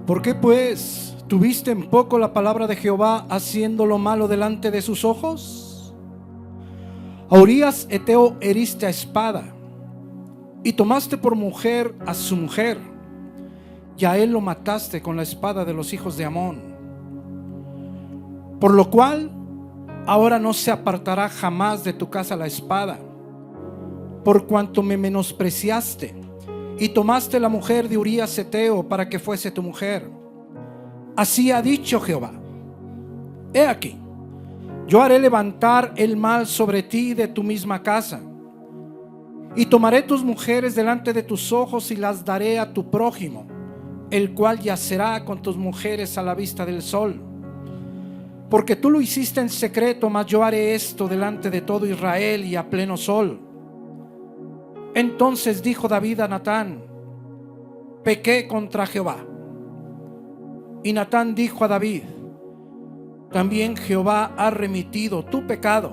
¿Por qué pues tuviste en poco la palabra de Jehová, haciendo lo malo delante de sus ojos? A Urías Eteo heriste a espada, y tomaste por mujer a su mujer, y a él lo mataste con la espada de los hijos de Amón. Por lo cual ahora no se apartará jamás de tu casa la espada, por cuanto me menospreciaste y tomaste la mujer de Urías Eteo para que fuese tu mujer. Así ha dicho Jehová: he aquí, yo haré levantar el mal sobre ti de tu misma casa, y tomaré tus mujeres delante de tus ojos y las daré a tu prójimo, el cual yacerá con tus mujeres a la vista del sol. Porque tú lo hiciste en secreto, mas yo haré esto delante de todo Israel y a pleno sol. Entonces dijo David a Natán: pequé contra Jehová. Y Natán dijo a David: también Jehová ha remitido tu pecado,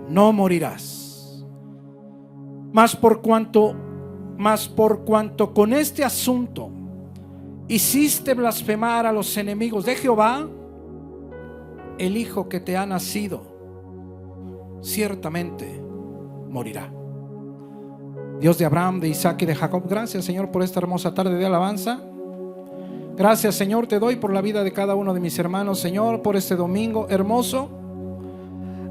no morirás. Mas por cuanto con este asunto hiciste blasfemar a los enemigos de Jehová, el hijo que te ha nacido ciertamente morirá. Dios de Abraham, de Isaac y de Jacob, gracias, Señor, por esta hermosa tarde de alabanza. Gracias, Señor, te doy por la vida de cada uno de mis hermanos, Señor, por este domingo hermoso,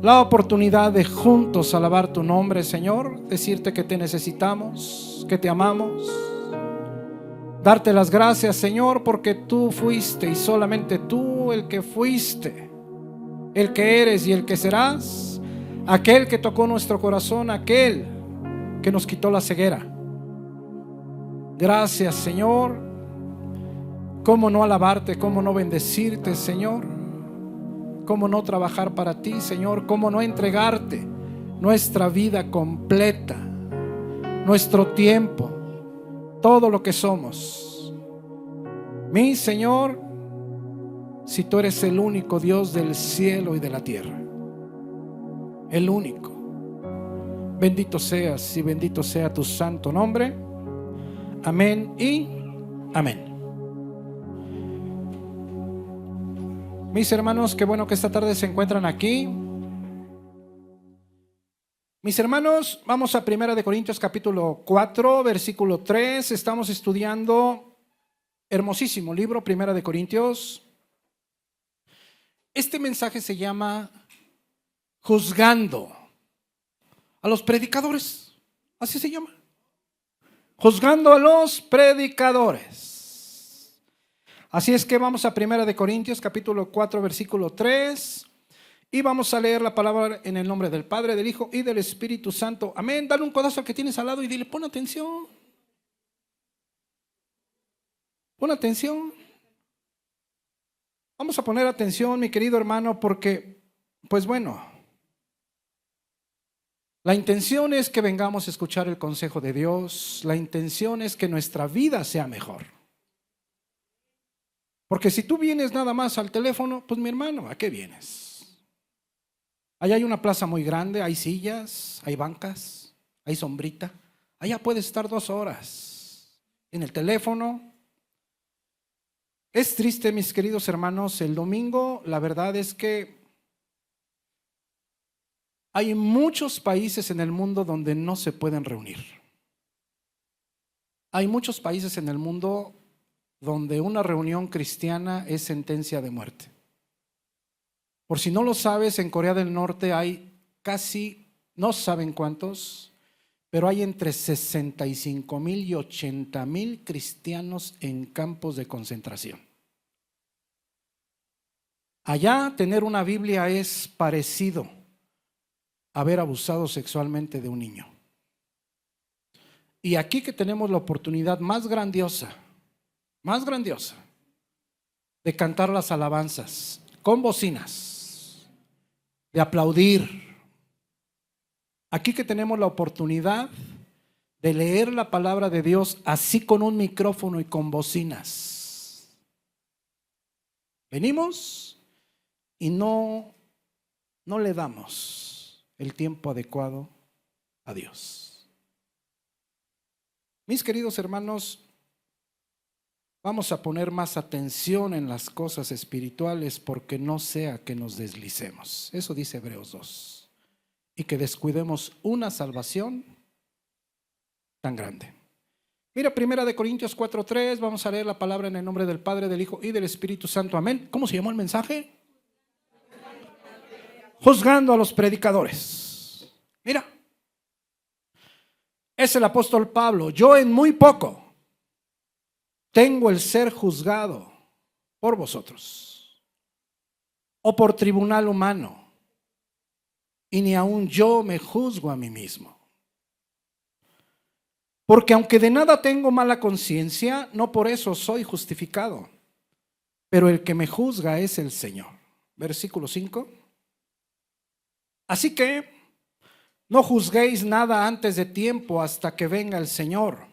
la oportunidad de juntos alabar tu nombre, Señor, decirte que te necesitamos, que te amamos, darte las gracias, Señor, porque tú fuiste y solamente tú el que fuiste, el que eres y el que serás, aquel que tocó nuestro corazón, aquel que nos quitó la ceguera. Gracias, Señor. ¿Cómo no alabarte? ¿Cómo no bendecirte, Señor? ¿Cómo no trabajar para ti, Señor? ¿Cómo no entregarte nuestra vida completa, nuestro tiempo, todo lo que somos? Mi Señor, si tú eres el único Dios del cielo y de la tierra, el único, bendito seas y bendito sea tu santo nombre. Amén y amén. Mis hermanos, qué bueno que esta tarde se encuentran aquí. Mis hermanos, vamos a 1 Corintios capítulo 4, versículo 3. Estamos estudiando hermosísimo libro, 1 Corintios. Este mensaje se llama juzgando a los predicadores. Así se llama. Juzgando a los predicadores. Así es que vamos a 1 Corintios capítulo 4 versículo 3 y vamos a leer la palabra en el nombre del Padre, del Hijo y del Espíritu Santo. Amén. Dale un codazo al que tienes al lado y dile: pon atención. Pon atención. Vamos a poner atención, mi querido hermano, porque, pues bueno, la intención es que vengamos a escuchar el consejo de Dios. La intención es que nuestra vida sea mejor. Porque si tú vienes nada más al teléfono, pues mi hermano, ¿a qué vienes? Allá hay una plaza muy grande, hay sillas, hay bancas, hay sombrita. Allá puedes estar 2 horas en el teléfono. Es triste, mis queridos hermanos, el domingo, la verdad es que hay muchos países en el mundo donde no se pueden reunir. Hay muchos países en el mundo donde una reunión cristiana es sentencia de muerte. Por si no lo sabes, en Corea del Norte hay casi, no saben cuántos, pero hay entre 65,000 y 80,000 cristianos en campos de concentración. Allá tener una Biblia es parecido a haber abusado sexualmente de un niño. Y aquí que tenemos la oportunidad más grandiosa de cantar las alabanzas con bocinas, de aplaudir. Aquí que tenemos la oportunidad de leer la palabra de Dios así con un micrófono y con bocinas. Venimos y no le damos el tiempo adecuado a Dios. Mis queridos hermanos, Vamos a poner más atención en las cosas espirituales porque no sea que nos deslicemos. Eso dice Hebreos 2. Y que descuidemos una salvación tan grande. Mira, 1 Corintios 4:3, vamos a leer la palabra en el nombre del Padre, del Hijo y del Espíritu Santo. Amén. ¿Cómo se llamó el mensaje? Juzgando a los predicadores. Mira, es el apóstol Pablo. Yo en muy poco tengo el ser juzgado por vosotros o por tribunal humano, y ni aun yo me juzgo a mí mismo. Porque aunque de nada tengo mala conciencia, no por eso soy justificado, pero el que me juzga es el Señor. Versículo 5. Así que no juzguéis nada antes de tiempo hasta que venga el Señor,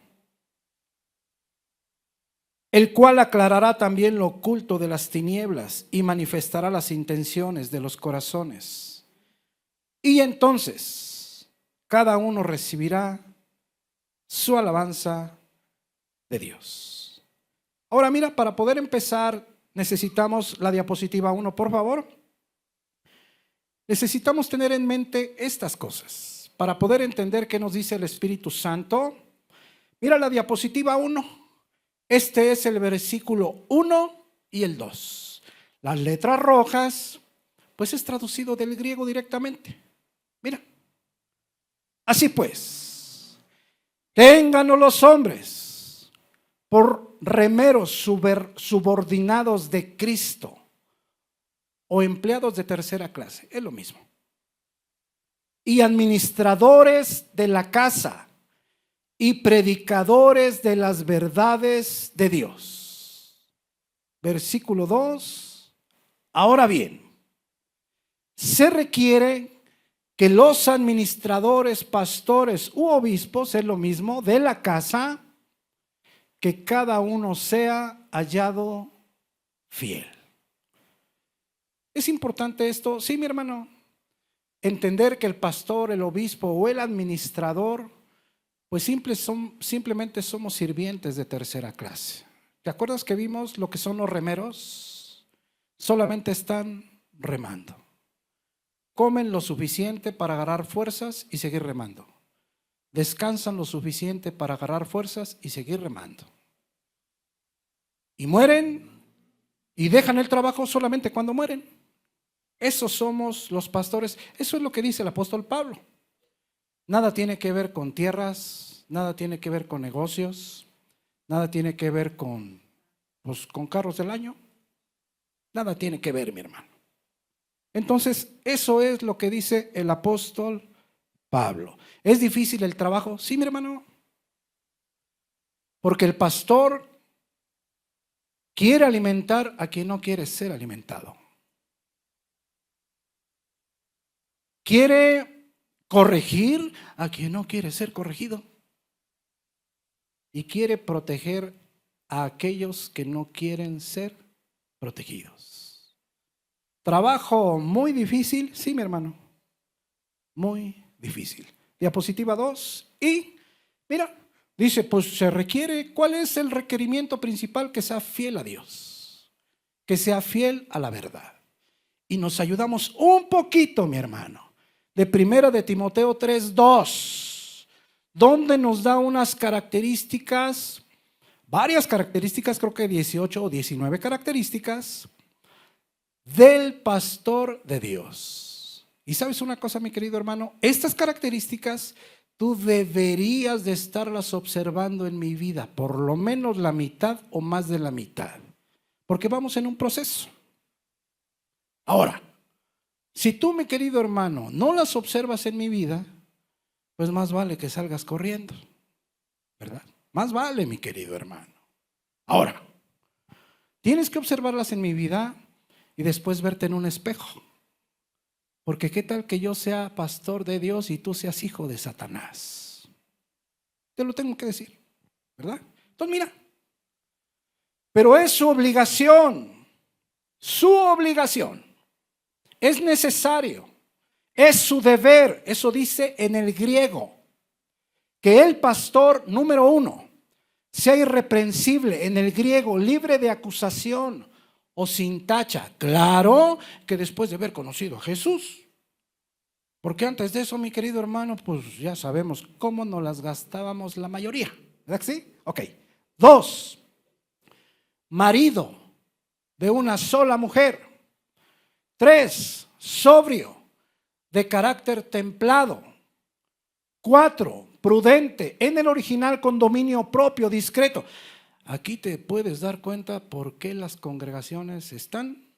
el cual aclarará también lo oculto de las tinieblas y manifestará las intenciones de los corazones. Y entonces cada uno recibirá su alabanza de Dios. Ahora mira, para poder empezar necesitamos la diapositiva 1, por favor. Necesitamos tener en mente estas cosas para poder entender qué nos dice el Espíritu Santo. Mira la diapositiva 1. Este es el versículo 1 y el 2. Las letras rojas, pues es traducido del griego directamente. Mira. Así pues, ténganos los hombres por remeros subordinados de Cristo o empleados de tercera clase, es lo mismo, y administradores de la casa y predicadores de las verdades de Dios. Versículo 2. Ahora bien, se requiere que los administradores, pastores u obispos, es lo mismo, de la casa, que cada uno sea hallado fiel. ¿Es importante esto? Sí, mi hermano. Entender que el pastor, el obispo o el administrador, pues simplemente somos sirvientes de tercera clase. ¿Te acuerdas que vimos lo que son los remeros? Solamente están remando. Comen lo suficiente para agarrar fuerzas y seguir remando. Descansan lo suficiente para agarrar fuerzas y seguir remando. Y mueren y dejan el trabajo solamente cuando mueren. Esos somos los pastores. Eso es lo que dice el apóstol Pablo. Nada tiene que ver con tierras, nada tiene que ver con negocios, nada tiene que ver con carros del año. Nada tiene que ver, mi hermano. Entonces, eso es lo que dice el apóstol Pablo. ¿Es difícil el trabajo? Sí, mi hermano. Porque el pastor quiere alimentar a quien no quiere ser alimentado. Quiere corregir a quien no quiere ser corregido. Y quiere proteger a aquellos que no quieren ser protegidos. Trabajo muy difícil, sí, mi hermano. Muy difícil. Diapositiva 2. Y mira, dice, pues se requiere, ¿cuál es el requerimiento principal? Que sea fiel a Dios. Que sea fiel a la verdad. Y nos ayudamos un poquito, mi hermano, de 1 de Timoteo 3:2, donde nos da unas características, varias características, creo que 18 o 19 características del pastor de Dios. Y sabes una cosa, mi querido hermano, estas características tú deberías de estarlas observando en mi vida, por lo menos la mitad o más de la mitad, porque vamos en un proceso. Ahora, si tú, mi querido hermano, no las observas en mi vida, pues más vale que salgas corriendo, ¿verdad? Más vale, mi querido hermano. Ahora, tienes que observarlas en mi vida y después verte en un espejo. Porque qué tal que yo sea pastor de Dios y tú seas hijo de Satanás. Te lo tengo que decir, ¿verdad? Entonces mira, pero es su obligación, es necesario, es su deber, eso dice en el griego, que el pastor, número 1, sea irreprensible, en el griego, libre de acusación o sin tacha. Claro que después de haber conocido a Jesús. Porque antes de eso, mi querido hermano, pues ya sabemos cómo nos las gastábamos la mayoría. ¿Verdad que sí? Ok. 2, marido de una sola mujer. 3, sobrio, de carácter templado. 4, prudente, en el original con dominio propio, discreto. Aquí te puedes dar cuenta por qué las congregaciones están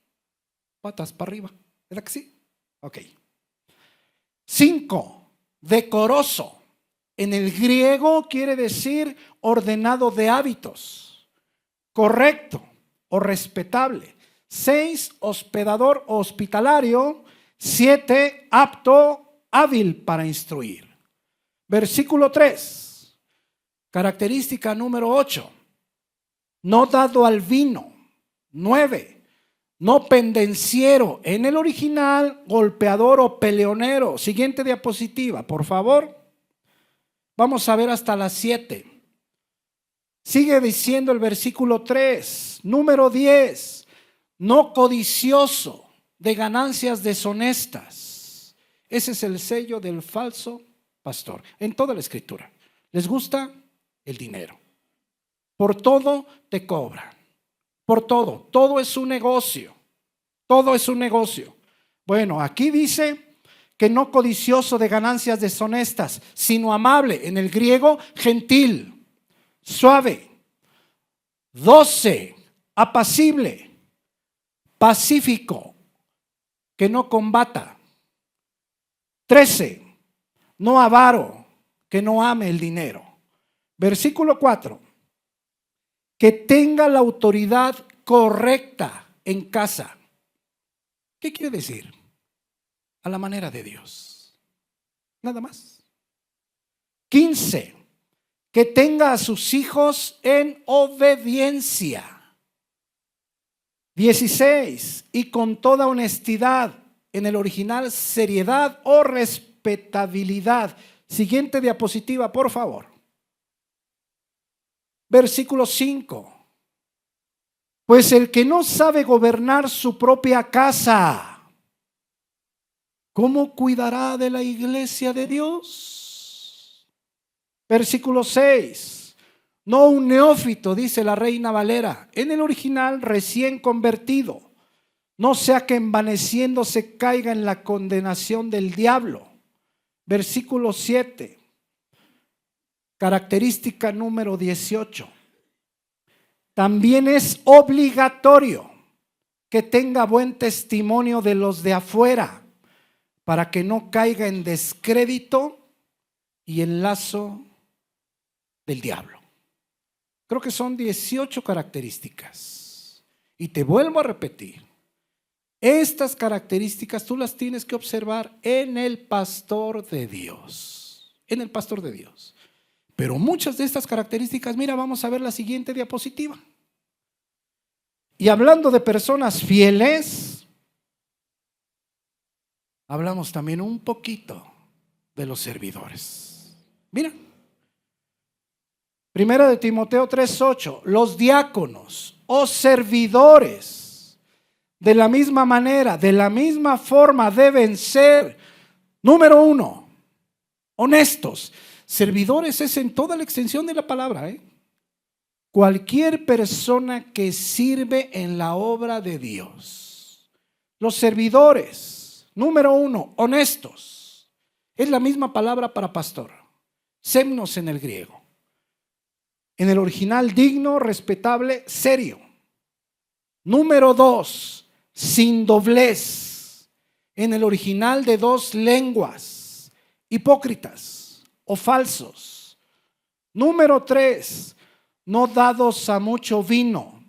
patas para arriba. ¿Verdad que sí? Ok. 5, decoroso. En el griego quiere decir ordenado de hábitos, correcto o respetable. 6, hospedador o hospitalario. 7, apto, hábil para instruir. Versículo 3, característica número 8, no dado al vino. 9, no pendenciero, en el original golpeador o peleonero. Siguiente diapositiva, por favor. Vamos a ver hasta las 7. Sigue diciendo el versículo 3, número 10, no codicioso de ganancias deshonestas. Ese es el sello del falso pastor en toda la escritura. Les gusta el dinero. Por todo te cobran. Por todo. Todo es un negocio. Todo es un negocio. Bueno, aquí dice que no codicioso de ganancias deshonestas, sino amable. En el griego, gentil, suave. 12, apacible, pacífico, que no combata. 13, no avaro, que no ame el dinero. Versículo 4, que tenga la autoridad correcta en casa. ¿Qué quiere decir? A la manera de Dios. Nada más. 15, que tenga a sus hijos en obediencia. 16, y con toda honestidad. En el original, seriedad o respetabilidad. Siguiente diapositiva, por favor. Versículo 5. Pues el que no sabe gobernar su propia casa, ¿cómo cuidará de la iglesia de Dios? Versículo 6. No un neófito, dice la Reina Valera. En el original, recién convertido. No sea que envaneciéndose caiga en la condenación del diablo. Versículo 7. Característica número 18. También es obligatorio que tenga buen testimonio de los de afuera, para que no caiga en descrédito y en lazo del diablo. Creo que son 18 características. Y te vuelvo a repetir, estas características tú las tienes que observar en el pastor de Dios. En el pastor de Dios. Pero muchas de estas características, mira, vamos a ver la siguiente diapositiva. Y hablando de personas fieles, hablamos también un poquito de los servidores. Mira, Primera de Timoteo 3:8, los diáconos o servidores, de la misma manera, de la misma forma deben ser, número 1, honestos. Servidores es en toda la extensión de la palabra, Cualquier persona que sirve en la obra de Dios. Los servidores, número 1, honestos. Es la misma palabra para pastor. Semnos en el griego. En el original, digno, respetable, serio. Número 2, sin doblez. En el original, de 2 lenguas. Hipócritas o falsos. Número 3, no dados a mucho vino,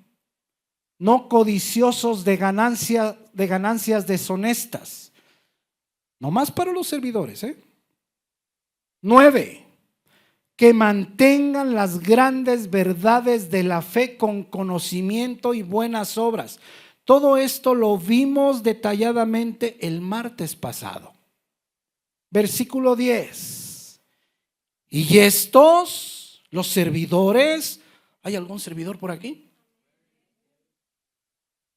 no codiciosos de ganancias deshonestas. No más para los servidores. 9, que mantengan las grandes verdades de la fe con conocimiento y buenas obras. Todo esto lo vimos detalladamente el martes pasado. Versículo 10. Y estos, los servidores, ¿Hay algún servidor por aquí?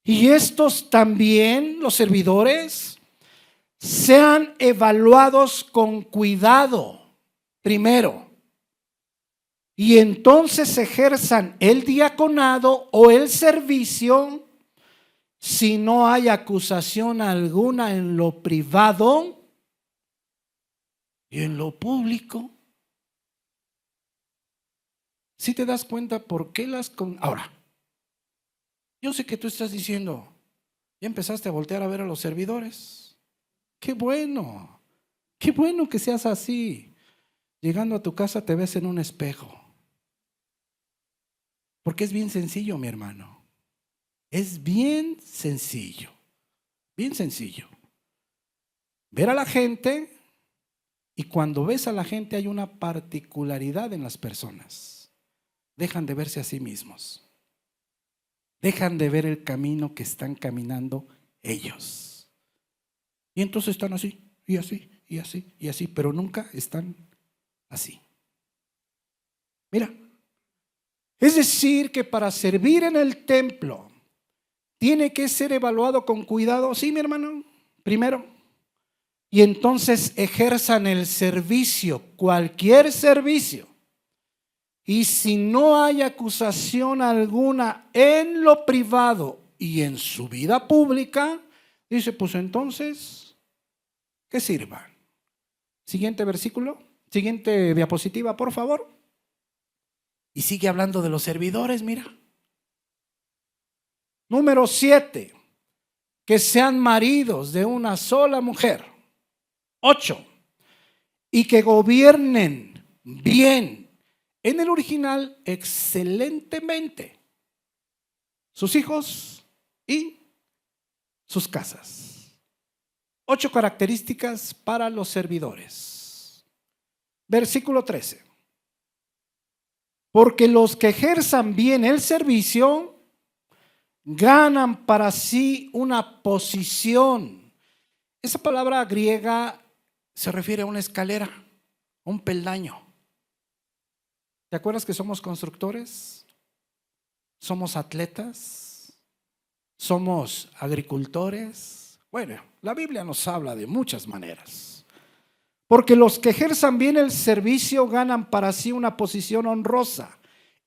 Y estos también, los servidores, sean evaluados con cuidado primero, y entonces ejerzan el diaconado o el servicio si no hay acusación alguna en lo privado y en lo público. ¿Sí te das cuenta por qué ahora, yo sé que tú estás diciendo, ya empezaste a voltear a ver a los servidores. Qué bueno que seas así. Llegando a tu casa te ves en un espejo. Porque es bien sencillo, mi hermano. Es bien sencillo. Bien sencillo. Ver a la gente, y cuando ves a la gente hay una particularidad en las personas. Dejan de verse a sí mismos. Dejan de ver el camino que están caminando ellos. Y entonces están así, y así, y así, y así, pero nunca están así. Mira, es decir que para servir en el templo tiene que ser evaluado con cuidado, sí, mi hermano, primero. Y entonces ejerzan el servicio, cualquier servicio. Y si no hay acusación alguna en lo privado y en su vida pública, dice, pues entonces, que sirvan. Siguiente versículo, siguiente diapositiva, por favor. Y sigue hablando de los servidores, mira. Número 7, que sean maridos de una sola mujer. 8, y que gobiernen bien, en el original, excelentemente, sus hijos y sus casas. 8 características para los servidores. Versículo 13. Porque los que ejerzan bien el servicio ganan para sí una posición. Esa palabra griega se refiere a una escalera, un peldaño. ¿Te acuerdas que somos constructores? ¿Somos atletas? ¿Somos agricultores? Bueno, la Biblia nos habla de muchas maneras. Porque los que ejerzan bien el servicio ganan para sí una posición honrosa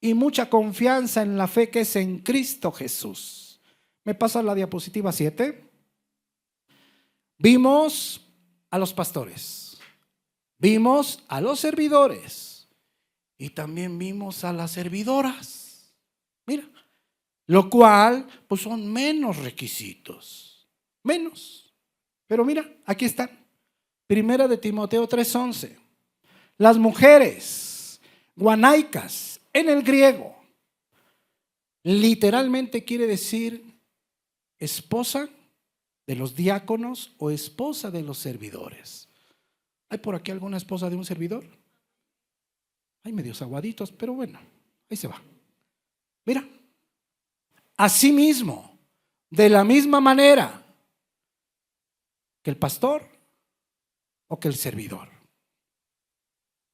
y mucha confianza en la fe que es en Cristo Jesús. ¿Me pasa la diapositiva 7? Vimos a los pastores, vimos a los servidores y también vimos a las servidoras. Mira, lo cual pues son menos requisitos, menos. Pero mira, aquí están. Primera de Timoteo 3:11. Las mujeres guanaicas en el griego literalmente quiere decir esposa de los diáconos o esposa de los servidores. ¿Hay por aquí alguna esposa de un servidor? Hay medios aguaditos, pero bueno, ahí se va. Mira, asimismo, de la misma manera que el pastor o que el servidor.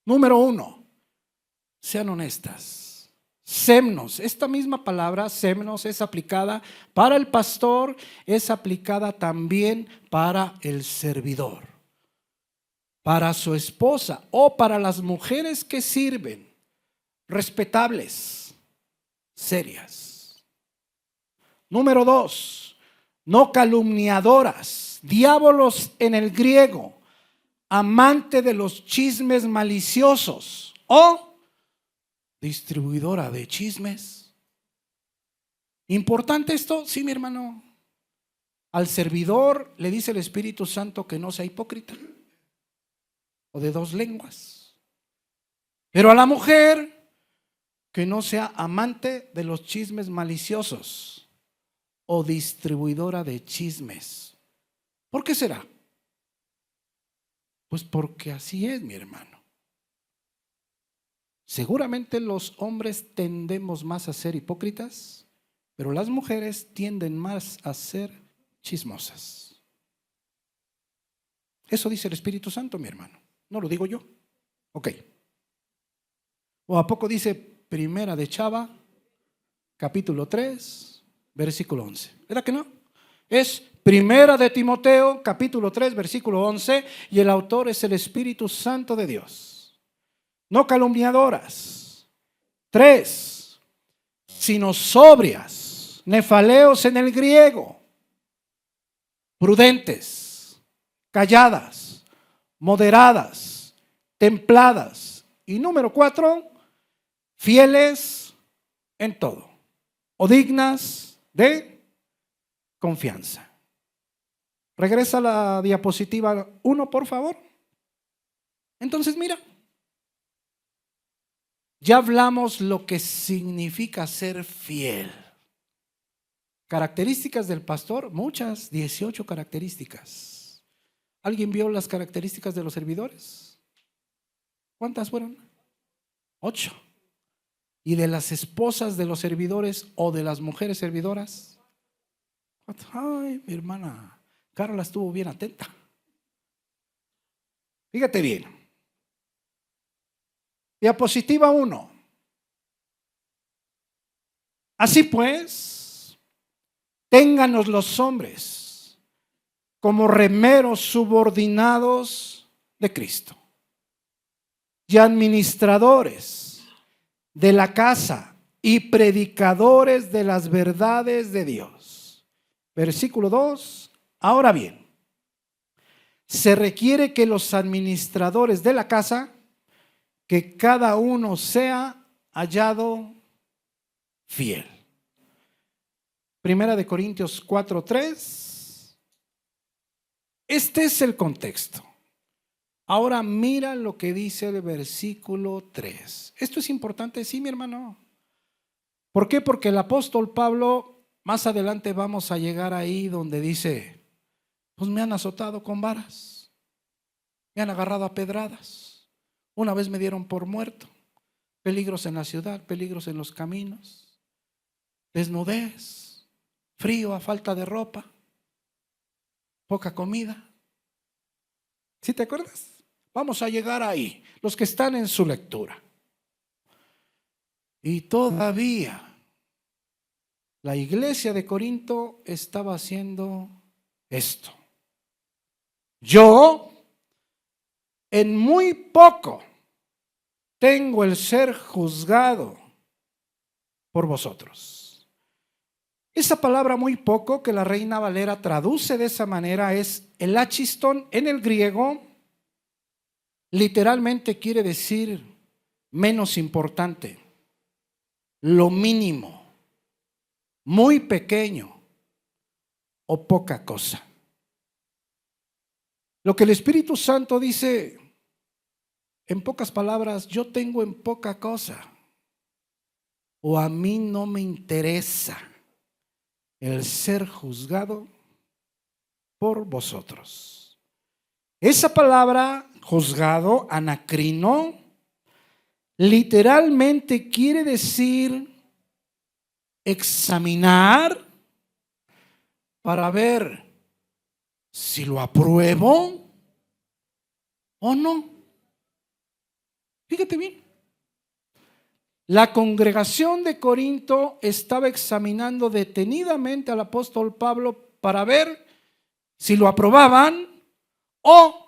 Número 1, sean honestas. Semnos, esta misma palabra, semnos, es aplicada para el pastor, es aplicada también para el servidor, para su esposa o para las mujeres que sirven, respetables, serias. Número 2, no calumniadoras, diabolos en el griego, amante de los chismes maliciosos o distribuidora de chismes. ¿Importante esto? Sí, mi hermano. Al servidor le dice el Espíritu Santo que no sea hipócrita o de dos lenguas. Pero a la mujer que no sea amante de los chismes maliciosos o distribuidora de chismes. ¿Por qué será? Pues porque así es, mi hermano. Seguramente los hombres tendemos más a ser hipócritas, pero las mujeres tienden más a ser chismosas. Eso dice el Espíritu Santo, mi hermano. No lo digo yo. Ok. ¿O a poco dice Primera de Chava capítulo 3, versículo 11. ¿Verdad que no? Es Primera de Timoteo, capítulo 3, versículo 11, y el autor es el Espíritu Santo de Dios. No calumniadoras. 3, sino sobrias, nefaleos en el griego, prudentes, calladas, moderadas, templadas. Y número 4, fieles en todo, o dignas de confianza. Regresa a la diapositiva 1, por favor. Entonces, mira, ya hablamos lo que significa ser fiel. Características del pastor, muchas, 18 características. ¿Alguien vio las características de los servidores? ¿Cuántas fueron? 8. ¿Y de las esposas de los servidores o de las mujeres servidoras? Ay, mi hermana Carla estuvo bien atenta. Fíjate bien. Diapositiva 1. Así pues, ténganos los hombres como remeros subordinados de Cristo y administradores de la casa y predicadores de las verdades de Dios. Versículo 2. Ahora bien, se requiere que los administradores de la casa, que cada uno sea hallado fiel. Primera de Corintios 4:3. Este es el contexto. Ahora mira lo que dice el versículo 3. Esto es importante, sí, mi hermano. ¿Por qué? Porque el apóstol Pablo, más adelante vamos a llegar ahí donde dice, pues me han azotado con varas, me han agarrado a pedradas, una vez me dieron por muerto, peligros en la ciudad, peligros en los caminos, desnudez, frío a falta de ropa, poca comida. ¿Sí te acuerdas? Vamos a llegar ahí, los que están en su lectura. Y todavía la iglesia de Corinto estaba haciendo esto. Yo, en muy poco, tengo el ser juzgado por vosotros. Esa palabra muy poco, que la Reina Valera traduce de esa manera, es el achiston en el griego. Literalmente quiere decir menos importante, lo mínimo, muy pequeño o poca cosa. Lo que el Espíritu Santo dice, en pocas palabras, yo tengo en poca cosa, o a mí no me interesa el ser juzgado por vosotros. Esa palabra, juzgado, anacrino, literalmente quiere decir examinar para ver si lo apruebo o no. Fíjate bien. La congregación de Corinto estaba examinando detenidamente al apóstol Pablo para ver si lo aprobaban o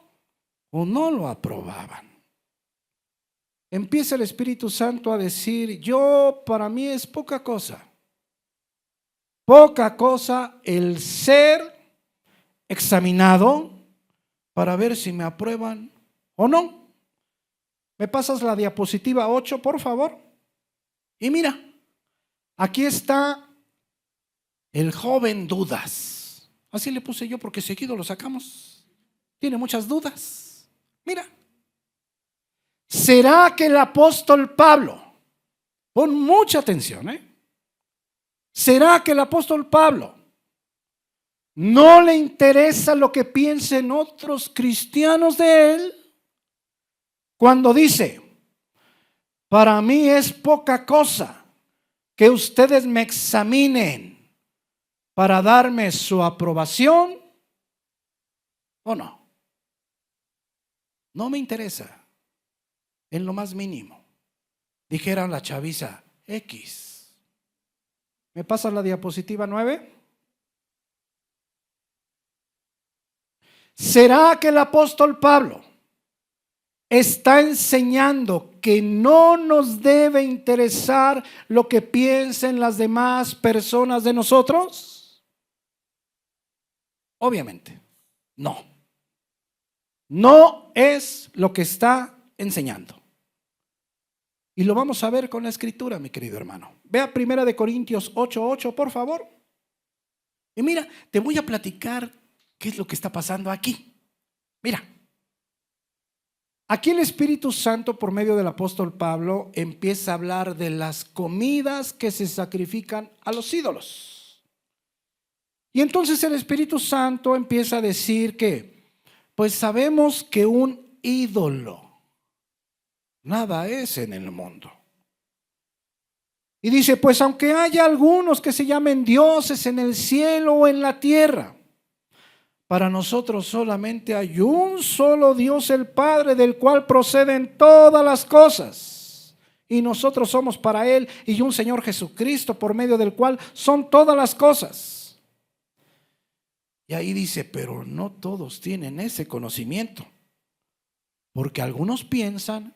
no lo aprobaban. Empieza el Espíritu Santo a decir, para mí es poca cosa el ser examinado para ver si me aprueban o no. ¿Me pasas la diapositiva 8, por favor? Y mira, aquí está el joven dudas. Así le puse yo porque seguido lo sacamos. Tiene muchas dudas. Mira, ¿será que el apóstol Pablo, pon mucha atención, ¿será que el apóstol Pablo no le interesa lo que piensen otros cristianos de él? Cuando dice, para mí es poca cosa que ustedes me examinen para darme su aprobación o no. No me interesa en lo más mínimo. Dijera la chaviza X. ¿Me pasa la diapositiva 9? ¿Será que el apóstol Pablo está enseñando que no nos debe interesar lo que piensen las demás personas de nosotros? Obviamente, no. No es lo que está enseñando. Y lo vamos a ver con la escritura, mi querido hermano. Vea 1 Corintios 8:8, por favor. Y mira, te voy a platicar qué es lo que está pasando aquí. Mira, aquí el Espíritu Santo, por medio del apóstol Pablo, empieza a hablar de las comidas que se sacrifican a los ídolos. Y entonces el Espíritu Santo empieza a decir que, pues sabemos que un ídolo nada es en el mundo. Y dice, pues aunque haya algunos que se llamen dioses en el cielo o en la tierra, para nosotros solamente hay un solo Dios, el Padre, del cual proceden todas las cosas. Y nosotros somos para Él, y un Señor Jesucristo, por medio del cual son todas las cosas. Y ahí dice, pero no todos tienen ese conocimiento, porque algunos piensan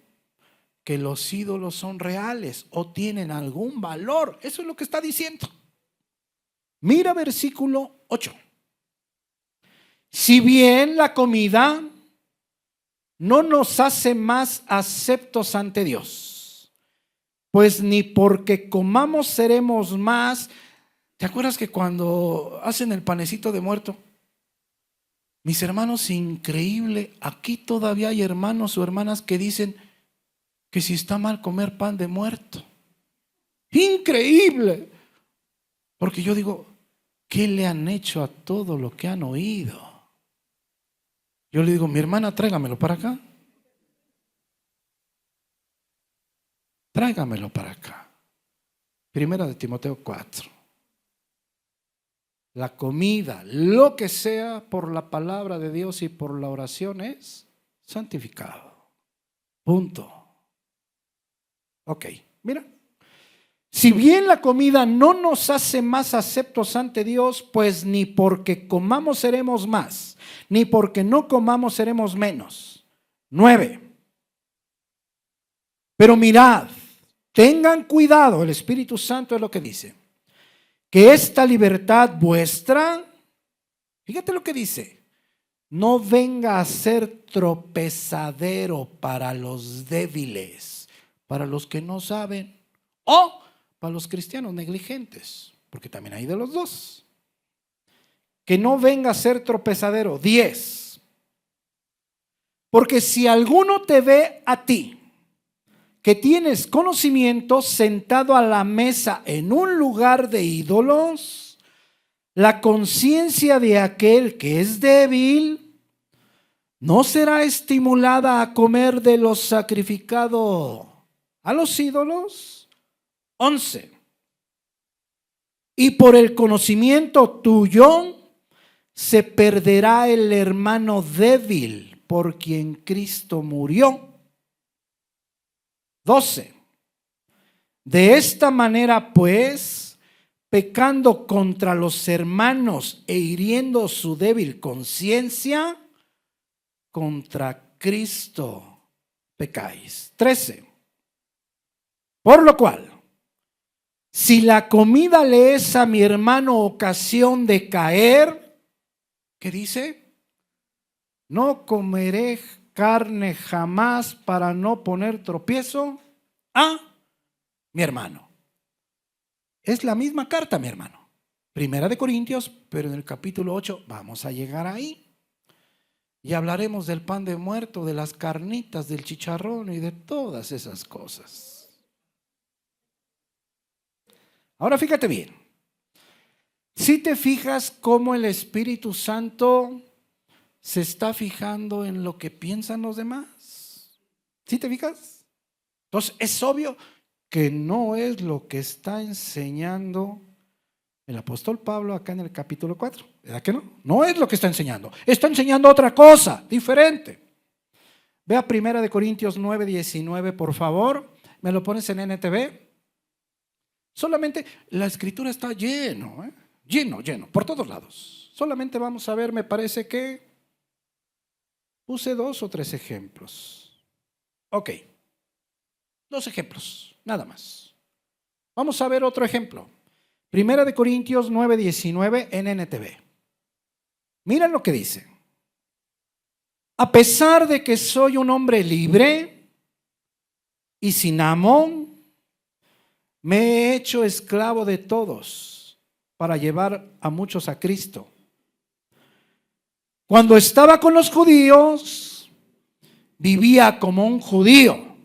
que los ídolos son reales o tienen algún valor. Eso es lo que está diciendo. Mira versículo 8. Si bien la comida no nos hace más aceptos ante Dios, pues ni porque comamos seremos más. ¿Te acuerdas que cuando hacen el panecito de muerto? Mis hermanos, increíble, aquí todavía hay hermanos o hermanas que dicen que si está mal comer pan de muerto. Increíble. Porque yo digo, ¿qué le han hecho a todo lo que han oído? Yo le digo, mi hermana, tráigamelo para acá. Tráigamelo para acá. 1 Timoteo 4. La comida, lo que sea, por la palabra de Dios y por la oración es santificado. Punto. Ok, mira. Si bien la comida no nos hace más aceptos ante Dios, pues ni porque comamos seremos más, ni porque no comamos seremos menos. 9. Pero mirad, tengan cuidado, el Espíritu Santo es lo que dice, que esta libertad vuestra, fíjate lo que dice, no venga a ser tropezadero para los débiles, para los que no saben, o para los cristianos negligentes, porque también hay de los dos. Que no venga a ser tropezadero. 10. Porque si alguno te ve a ti, que tienes conocimiento, sentado a la mesa en un lugar de ídolos, la conciencia de aquel que es débil no será estimulada a comer de lo sacrificado a los ídolos. 11. Y por el conocimiento tuyo se perderá el hermano débil por quien Cristo murió. 12. De esta manera, pues, pecando contra los hermanos e hiriendo su débil conciencia, contra Cristo pecáis. 13. Por lo cual, si la comida le es a mi hermano ocasión de caer, ¿qué dice? No comeré carne jamás para no poner tropiezo a mi hermano. Es la misma carta, mi hermano. 1 Corintios, pero en el capítulo 8 vamos a llegar ahí. Y hablaremos del pan de muerto, de las carnitas, del chicharrón y de todas esas cosas. Ahora fíjate bien, si te fijas cómo el Espíritu Santo se está fijando en lo que piensan los demás. ¿Sí te fijas? Entonces es obvio que no es lo que está enseñando el apóstol Pablo acá en el capítulo 4. ¿Verdad que no? No es lo que está enseñando. Está enseñando otra cosa, diferente. Vea 1 Corintios 9:19, por favor. ¿Me lo pones en NTV? Solamente la escritura está lleno, lleno, por todos lados. Solamente vamos a ver, me parece que puse 2 o 3 ejemplos. Ok, 2 ejemplos, nada más. Vamos a ver otro ejemplo. Primera de Corintios 9:19 en NTV. Miren lo que dice. A pesar de que soy un hombre libre y sin amo, me he hecho esclavo de todos para llevar a muchos a Cristo. Cuando estaba con los judíos, vivía como un judío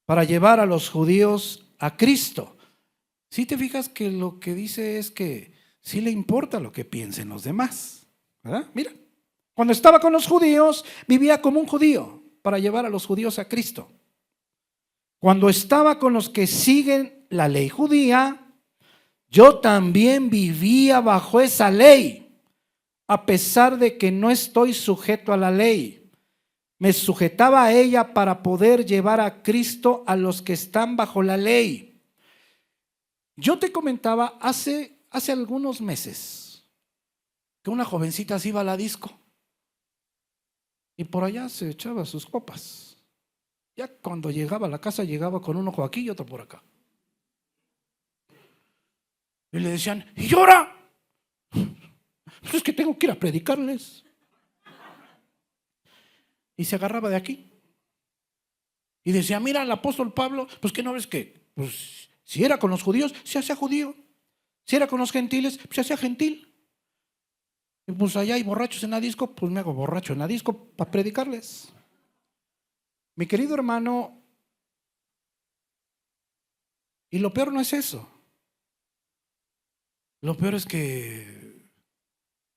para llevar a los judíos a Cristo. Si te fijas que lo que dice es que sí le importa lo que piensen los demás, ¿verdad? Mira, cuando estaba con los judíos, vivía como un judío para llevar a los judíos a Cristo. Cuando estaba con los que siguen la ley judía, yo también vivía bajo esa ley, a pesar de que no estoy sujeto a la ley. Me sujetaba a ella para poder llevar a Cristo a los que están bajo la ley. Yo te comentaba hace algunos meses que una jovencita se iba a la disco y por allá se echaba sus copas. Ya cuando llegaba a la casa llegaba con un ojo aquí y otro por acá. Y le decían, ¿y llora? Pues es que tengo que ir a predicarles. Y se agarraba de aquí. Y decía, mira, el apóstol Pablo, pues que no ves que, pues si era con los judíos, se hacía judío. Si era con los gentiles, pues se hacía gentil. Y pues allá hay borrachos en la disco, pues me hago borracho en la disco para predicarles. Mi querido hermano, y lo peor no es eso. Lo peor es que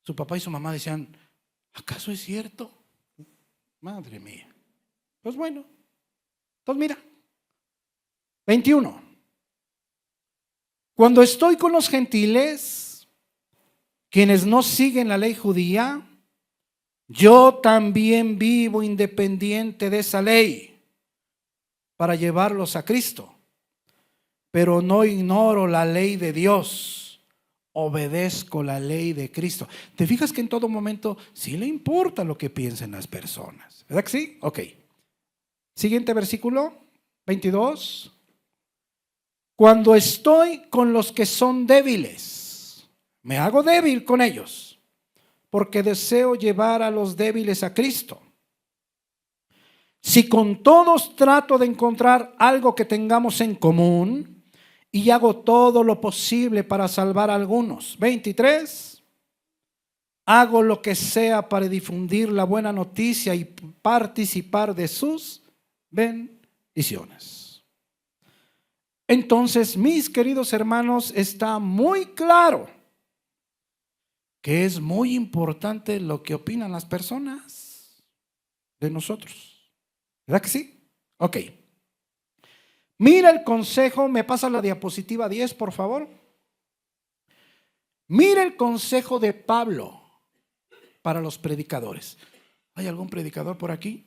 su papá y su mamá decían, ¿acaso es cierto? Madre mía. Pues bueno, entonces mira, 21. Cuando estoy con los gentiles, quienes no siguen la ley judía, yo también vivo independiente de esa ley para llevarlos a Cristo. Pero no ignoro la ley de Dios, obedezco la ley de Cristo. ¿Te fijas que en todo momento sí le importa lo que piensen las personas? ¿Verdad que sí? Ok. Siguiente versículo, 22. Cuando estoy con los que son débiles, me hago débil con ellos, porque deseo llevar a los débiles a Cristo. Si con todos trato de encontrar algo que tengamos en común, y hago todo lo posible para salvar a algunos. 23. Hago lo que sea para difundir la buena noticia y participar de sus bendiciones. Entonces, mis queridos hermanos, está muy claro que es muy importante lo que opinan las personas de nosotros. ¿Verdad que sí? Ok. Mira el consejo, me pasa la diapositiva 10, por favor. Mira el consejo de Pablo para los predicadores. ¿Hay algún predicador por aquí?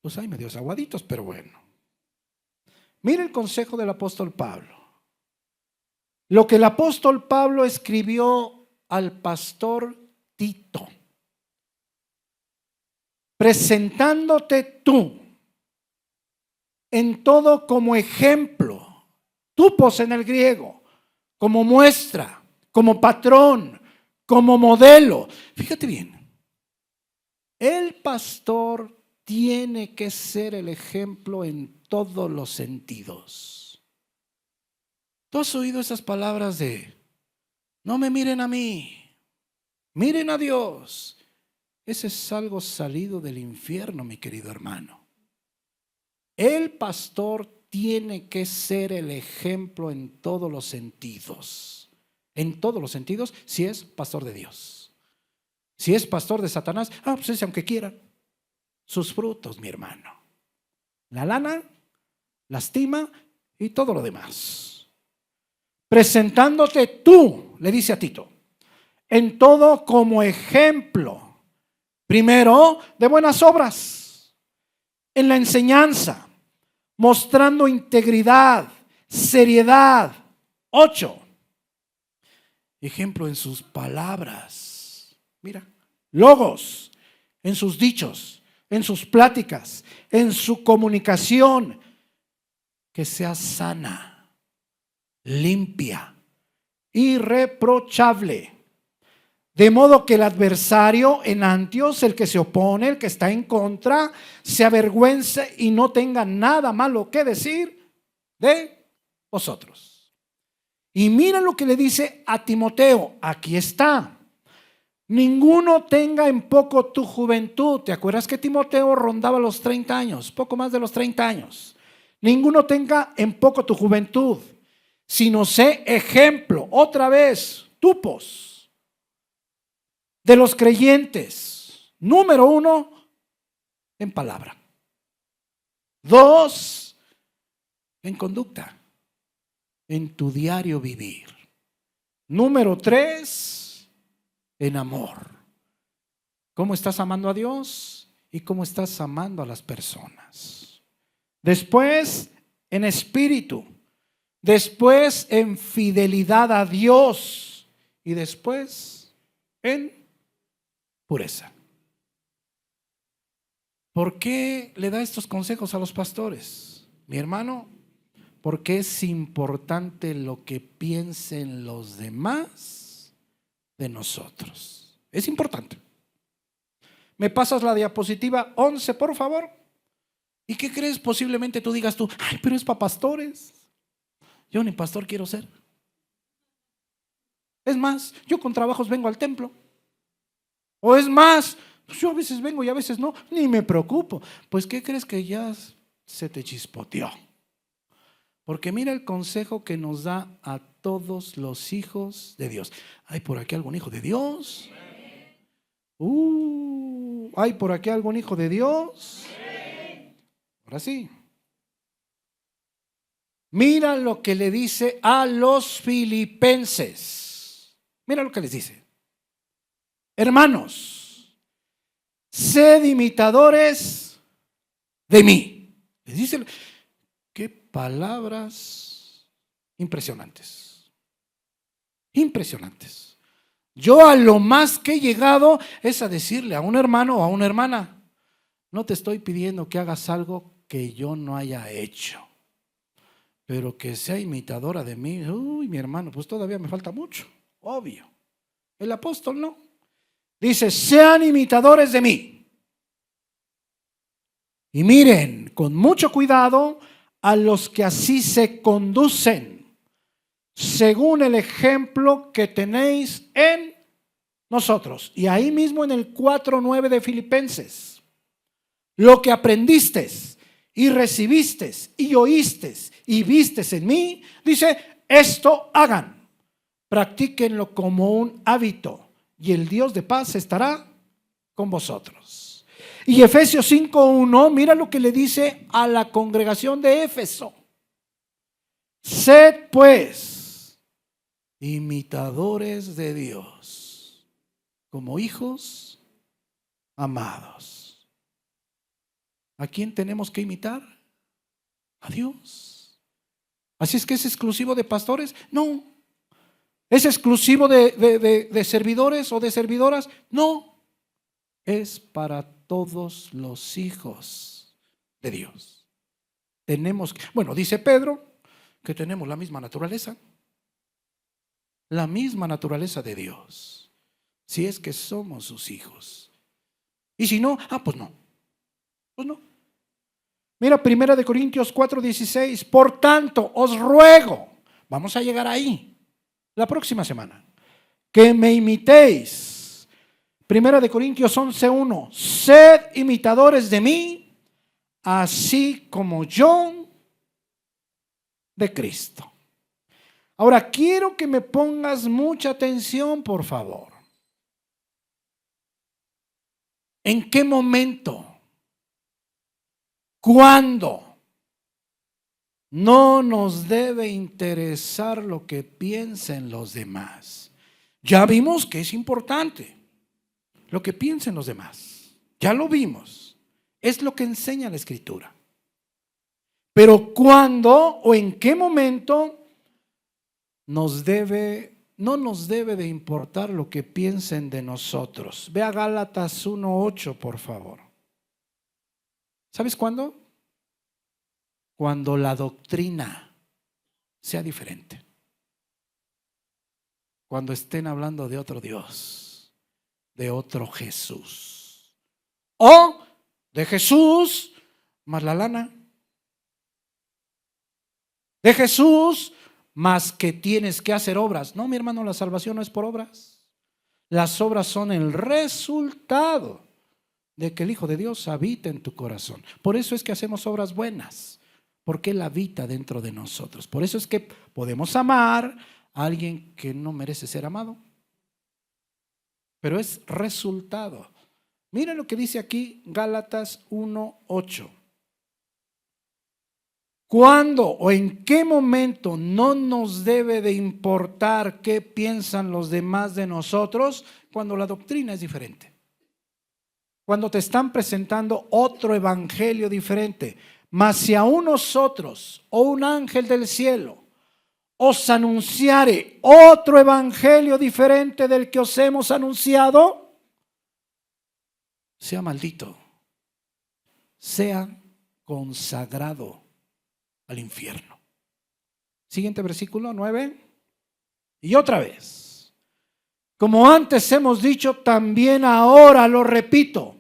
Pues hay medios aguaditos, pero bueno. Mira el consejo del apóstol Pablo. Lo que el apóstol Pablo escribió al pastor Tito, presentándote tú en todo como ejemplo, tupos en el griego, como muestra, como patrón, como modelo. Fíjate bien, el pastor tiene que ser el ejemplo en todos los sentidos. ¿Tú has oído esas palabras de no me miren a mí, miren a Dios? Ese es algo salido del infierno, mi querido hermano. El pastor tiene que ser el ejemplo en todos los sentidos. En todos los sentidos, si es pastor de Dios. Si es pastor de Satanás, pues ese aunque quiera. Sus frutos, mi hermano. La lana, lastima y todo lo demás. Presentándote tú, le dice a Tito, en todo como ejemplo. Primero, de buenas obras. En la enseñanza, mostrando integridad, seriedad. 8. Ejemplo en sus palabras. Mira, logos, en sus dichos, en sus pláticas, en su comunicación, que sea sana, limpia, irreprochable. De modo que el adversario en Antios, el que se opone, el que está en contra, se avergüence y no tenga nada malo que decir de vosotros. Y mira lo que le dice a Timoteo, aquí está. Ninguno tenga en poco tu juventud. ¿Te acuerdas que Timoteo rondaba los 30 años? Poco más de los 30 años. Ninguno tenga en poco tu juventud, sino sé ejemplo, otra vez, tupos de los creyentes. Número 1, en palabra. 2, en conducta, en tu diario vivir. Número 3, en amor. ¿Cómo estás amando a Dios y cómo estás amando a las personas? Después, en espíritu. Después, en fidelidad a Dios. Y después, en pureza. ¿Por qué le da estos consejos a los pastores? Mi hermano, porque es importante lo que piensen los demás de nosotros. Es importante. ¿Me pasas la diapositiva 11, por favor? ¿Y qué crees? Posiblemente tú digas ay, pero es para pastores. Yo ni pastor quiero ser. Es más, yo con trabajos vengo al templo. O es más, yo a veces vengo y a veces no, ni me preocupo. Pues ¿qué crees? Que ya se te chispoteó. Porque mira el consejo que nos da a todos los hijos de Dios. ¿Hay por aquí algún hijo de Dios? ¿Hay por aquí algún hijo de Dios? Ahora sí. Mira lo que le dice a los filipenses. Mira lo que les dice. Hermanos, sed imitadores de mí. Les dice, qué palabras impresionantes. Impresionantes. Yo a lo más que he llegado es a decirle a un hermano o a una hermana, no te estoy pidiendo que hagas algo que yo no haya hecho, pero que sea imitadora de mí. Mi hermano, pues todavía me falta mucho, obvio. El apóstol no. Dice, sean imitadores de mí. Y miren con mucho cuidado a los que así se conducen, según el ejemplo que tenéis en nosotros. Y ahí mismo en el 4:9 de Filipenses, lo que aprendiste y recibiste y oíste y vistes en mí, dice, esto hagan, practíquenlo como un hábito y el Dios de paz estará con vosotros. Y Efesios 5:1, mira lo que le dice a la congregación de Éfeso. Sed pues imitadores de Dios, como hijos amados. ¿A quién tenemos que imitar? A Dios. Así es que es exclusivo de pastores. No. ¿Es exclusivo de servidores o de servidoras? No. Es para todos los hijos de Dios. Tenemos, dice Pedro, que tenemos la misma naturaleza. La misma naturaleza de Dios. Si es que somos sus hijos. Y si no, pues no. Pues no. Mira, 1 Corintios 4:16. Por tanto, os ruego, vamos a llegar ahí la próxima semana, que me imitéis. 1 Corintios 11:1. Sed imitadores de mí, así como yo de Cristo. Ahora quiero que me pongas mucha atención, por favor. ¿En qué momento? ¿Cuándo? No nos debe interesar lo que piensen los demás. Ya vimos que es importante lo que piensen los demás. Ya lo vimos. Es lo que enseña la Escritura. Pero ¿cuándo o en qué momento no nos debe de importar lo que piensen de nosotros? Ve a Gálatas 1:8, por favor. ¿Sabes cuándo? Cuando la doctrina sea diferente. Cuando estén hablando de otro Dios, de otro Jesús. O de Jesús más la lana. De Jesús más que tienes que hacer obras. No, mi hermano, la salvación no es por obras. Las obras son el resultado de que el Hijo de Dios habita en tu corazón. Por eso es que hacemos obras buenas, porque Él habita dentro de nosotros. Por eso es que podemos amar a alguien que no merece ser amado, pero es resultado. Miren lo que dice aquí Gálatas 1:8. ¿Cuándo o en qué momento no nos debe de importar qué piensan los demás de nosotros? Cuando la doctrina es diferente. Cuando te están presentando otro evangelio diferente. Mas si aún nosotros o un ángel del cielo os anunciare otro evangelio diferente del que os hemos anunciado, sea maldito, sea consagrado al infierno. Siguiente versículo 9. Y otra vez, como antes hemos dicho, también ahora lo repito: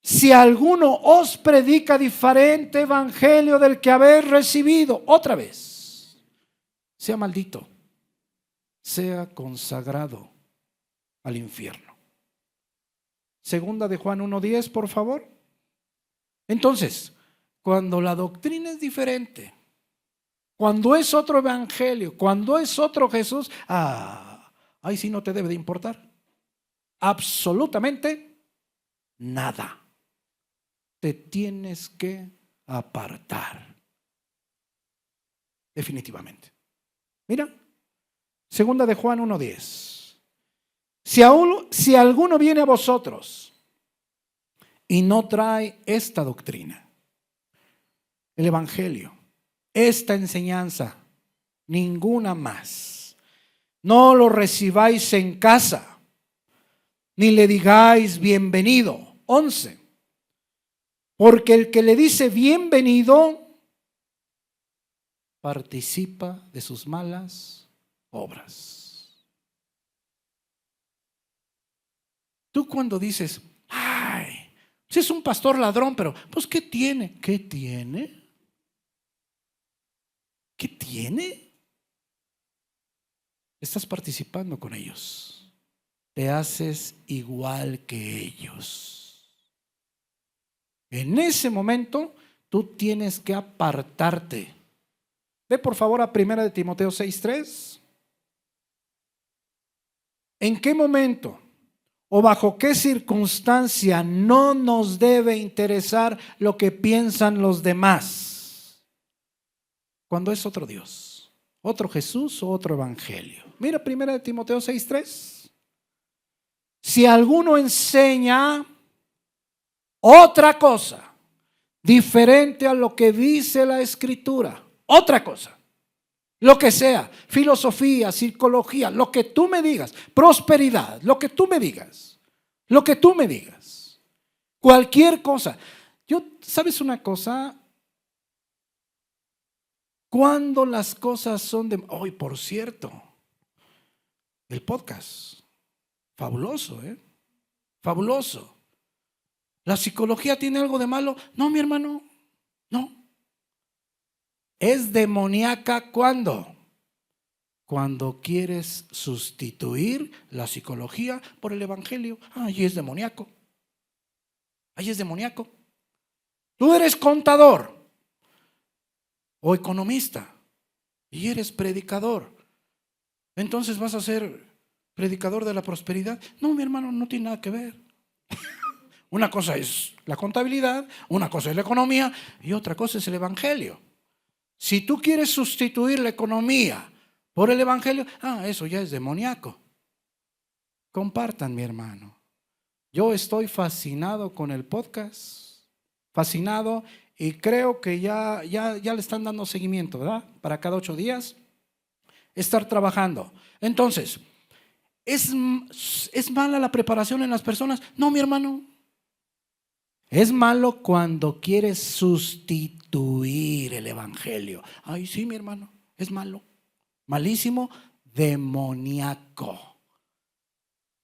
si alguno os predica diferente evangelio del que habéis recibido, otra vez, sea maldito, sea consagrado al infierno. Segunda de Juan 1:10, por favor. Entonces, cuando la doctrina es diferente, cuando es otro evangelio, cuando es otro Jesús, ahí sí no te debe de importar absolutamente nada. Te tienes que apartar definitivamente. Mira, segunda de Juan 1:10. Si alguno viene a vosotros y no trae esta doctrina, el evangelio, esta enseñanza, ninguna más, no lo recibáis en casa, ni le digáis bienvenido. 11. Porque el que le dice bienvenido participa de sus malas obras. Tú cuando dices, ay, si es un pastor ladrón, pero pues ¿qué tiene? ¿Qué tiene? ¿Qué tiene? Estás participando con ellos. Te haces igual que ellos. En ese momento tú tienes que apartarte. Ve por favor a 1 de Timoteo 6:3. ¿En qué momento o bajo qué circunstancia no nos debe interesar lo que piensan los demás? Cuando es otro Dios, otro Jesús o otro evangelio. Mira 1 de Timoteo 6:3. Si alguno enseña otra cosa diferente a lo que dice la Escritura, otra cosa, lo que sea, filosofía, psicología, lo que tú me digas, prosperidad, lo que tú me digas, cualquier cosa. ¿Sabes una cosa? Cuando las cosas son de... Hoy, por cierto, el podcast, fabuloso, fabuloso. ¿La psicología tiene algo de malo? No, mi hermano, no. Es demoníaca ¿cuándo? Cuando quieres sustituir la psicología por el evangelio. Ahí es demoníaco. Ahí es demoníaco. Tú eres contador o economista y eres predicador. Entonces vas a ser predicador de la prosperidad. No, mi hermano, no tiene nada que ver. Una cosa es la contabilidad, una cosa es la economía y otra cosa es el evangelio. Si tú quieres sustituir la economía por el evangelio, eso ya es demoníaco. Compartan, mi hermano. Yo estoy fascinado con el podcast, fascinado y creo que ya le están dando seguimiento, ¿verdad? Para cada 8 días estar trabajando. Entonces, ¿es mala la preparación en las personas? No, mi hermano. Es malo cuando quieres sustituir el evangelio. Ay, sí, mi hermano, es malo. Malísimo, demoníaco.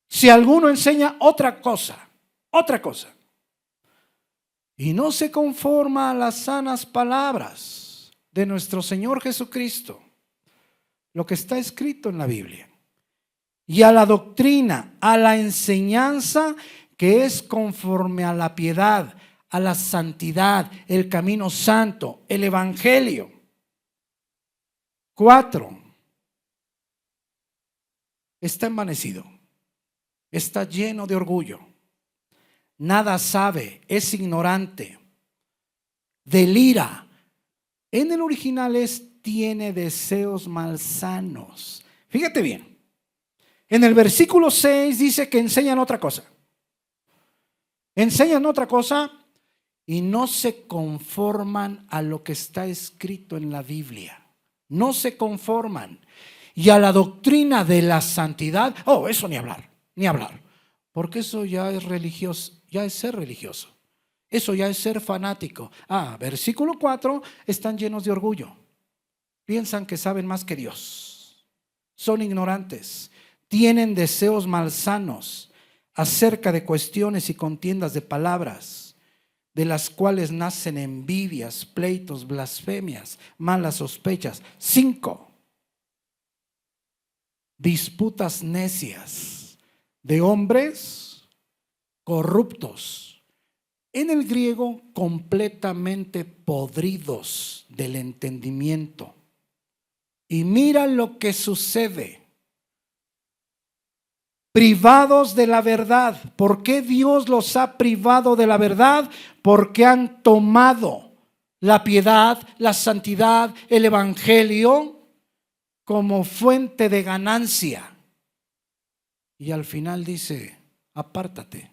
Si alguno enseña otra cosa, y no se conforma a las sanas palabras de nuestro Señor Jesucristo, lo que está escrito en la Biblia, y a la doctrina, a la enseñanza que es conforme a la piedad, a la santidad, el camino santo, el evangelio. 4, está envanecido, está lleno de orgullo, nada sabe, es ignorante, delira. En el original tiene deseos malsanos. Fíjate bien, en el versículo 6 dice que enseñan otra cosa. Enseñan otra cosa y no se conforman a lo que está escrito en la Biblia. No se conforman. Y a la doctrina de la santidad, eso ni hablar. Porque eso ya es religioso, ya es ser religioso. Eso ya es ser fanático. Versículo 4, están llenos de orgullo. Piensan que saben más que Dios. Son ignorantes. Tienen deseos malsanos acerca de cuestiones y contiendas de palabras, de las cuales nacen envidias, pleitos, blasfemias, malas sospechas. 5, disputas necias de hombres corruptos. En el griego, completamente podridos del entendimiento. Y mira lo que sucede. Privados de la verdad. ¿Por qué Dios los ha privado de la verdad? Porque han tomado la piedad, la santidad, el evangelio como fuente de ganancia. Y al final dice, apártate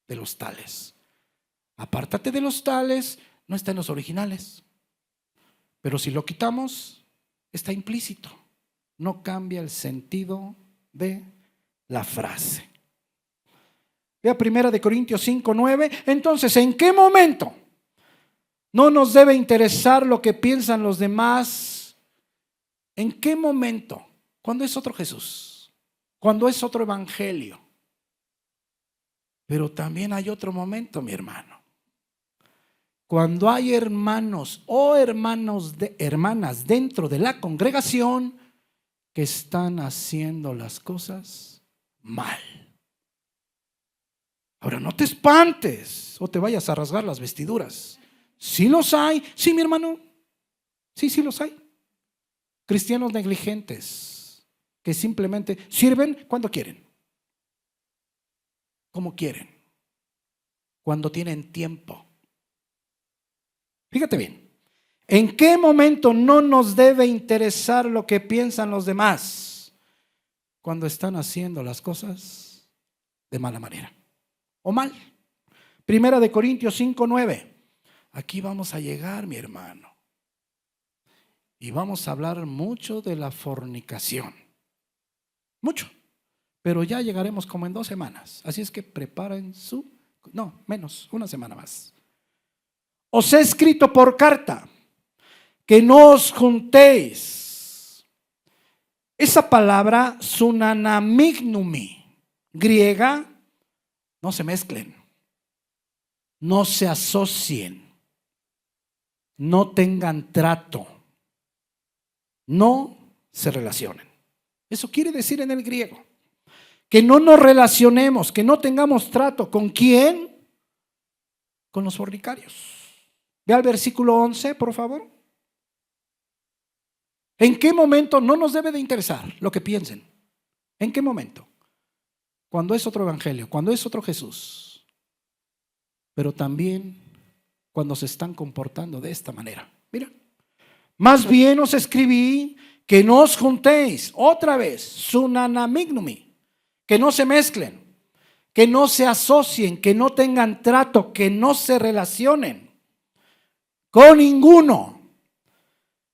de los tales. Apártate de los tales, no está en los originales. Pero si lo quitamos, está implícito. No cambia el sentido de la frase. Vea 1 Corintios 5:9. Entonces, ¿en qué momento no nos debe interesar lo que piensan los demás? ¿En qué momento? Cuando es otro Jesús, cuando es otro evangelio. Pero también hay otro momento, mi hermano. Cuando hay hermanos o hermanas dentro de la congregación que están haciendo las cosas mal. Ahora no te espantes o te vayas a rasgar las vestiduras. Sí los hay, sí, mi hermano. Sí los hay. Cristianos negligentes que simplemente sirven cuando quieren, como quieren, cuando tienen tiempo. Fíjate bien, ¿en qué momento no nos debe interesar lo que piensan los demás? Cuando están haciendo las cosas de mala manera o mal. 1 Corintios 5:9. Aquí vamos a llegar, mi hermano, y vamos a hablar mucho de la fornicación. Mucho. Pero ya llegaremos como en 2 semanas. Así es que preparen menos, una semana más. Os he escrito por carta que no os juntéis. Esa palabra, sunanamignumi, griega, no se mezclen, no se asocien, no tengan trato, no se relacionen. Eso quiere decir en el griego que no nos relacionemos, que no tengamos trato. ¿Con quién? Con los fornicarios. Ve al versículo 11, por favor. ¿En qué momento no nos debe de interesar lo que piensen? ¿En qué momento? Cuando es otro evangelio, cuando es otro Jesús. Pero también cuando se están comportando de esta manera. Mira, más bien os escribí que no os juntéis, otra vez, sunanamignumi, que no se mezclen, que no se asocien, que no tengan trato, que no se relacionen. con ninguno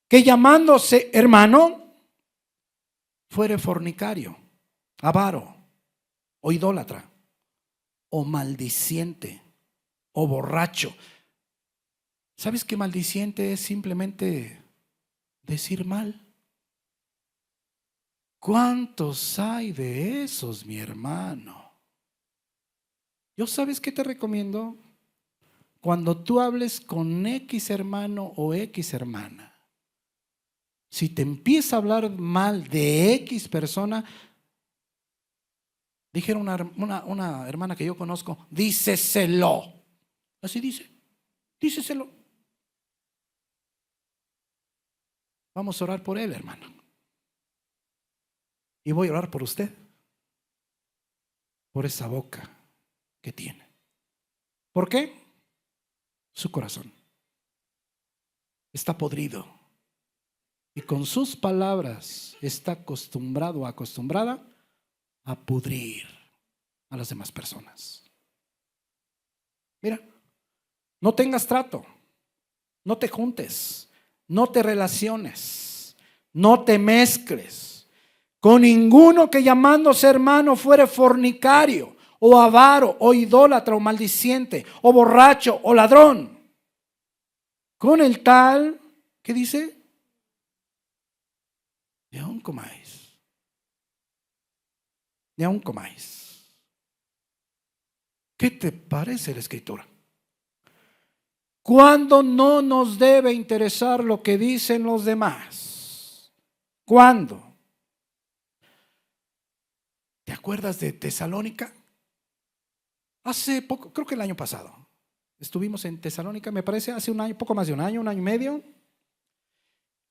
que llamándose hermano fuere fornicario, avaro, o idólatra, o maldiciente, o borracho. ¿Sabes qué maldiciente es? Simplemente decir mal. ¿Cuántos hay de esos, mi hermano? ¿Yo sabes qué te recomiendo? Cuando tú hables con X hermano o X hermana, si te empieza a hablar mal de X persona, dijeron una hermana que yo conozco, díceselo. Así dice, díceselo. Vamos a orar por él, hermano. Y voy a orar por usted, por esa boca que tiene. ¿Por qué? Su corazón está podrido y con sus palabras está acostumbrado o acostumbrada a pudrir a las demás personas. Mira, no tengas trato, no te juntes, no te relaciones, no te mezcles con ninguno que llamándose hermano fuere fornicario, o avaro, o idólatra, o maldiciente, o borracho, o ladrón. Con el tal, ¿qué dice? Ni aun comáis. Ni aun comáis. ¿Qué te parece la escritura? ¿Cuándo no nos debe interesar lo que dicen los demás? ¿Cuándo? ¿Te acuerdas de Tesalónica? Hace poco, creo que el año pasado, estuvimos en Tesalónica, me parece, hace un año, poco más de un año y medio.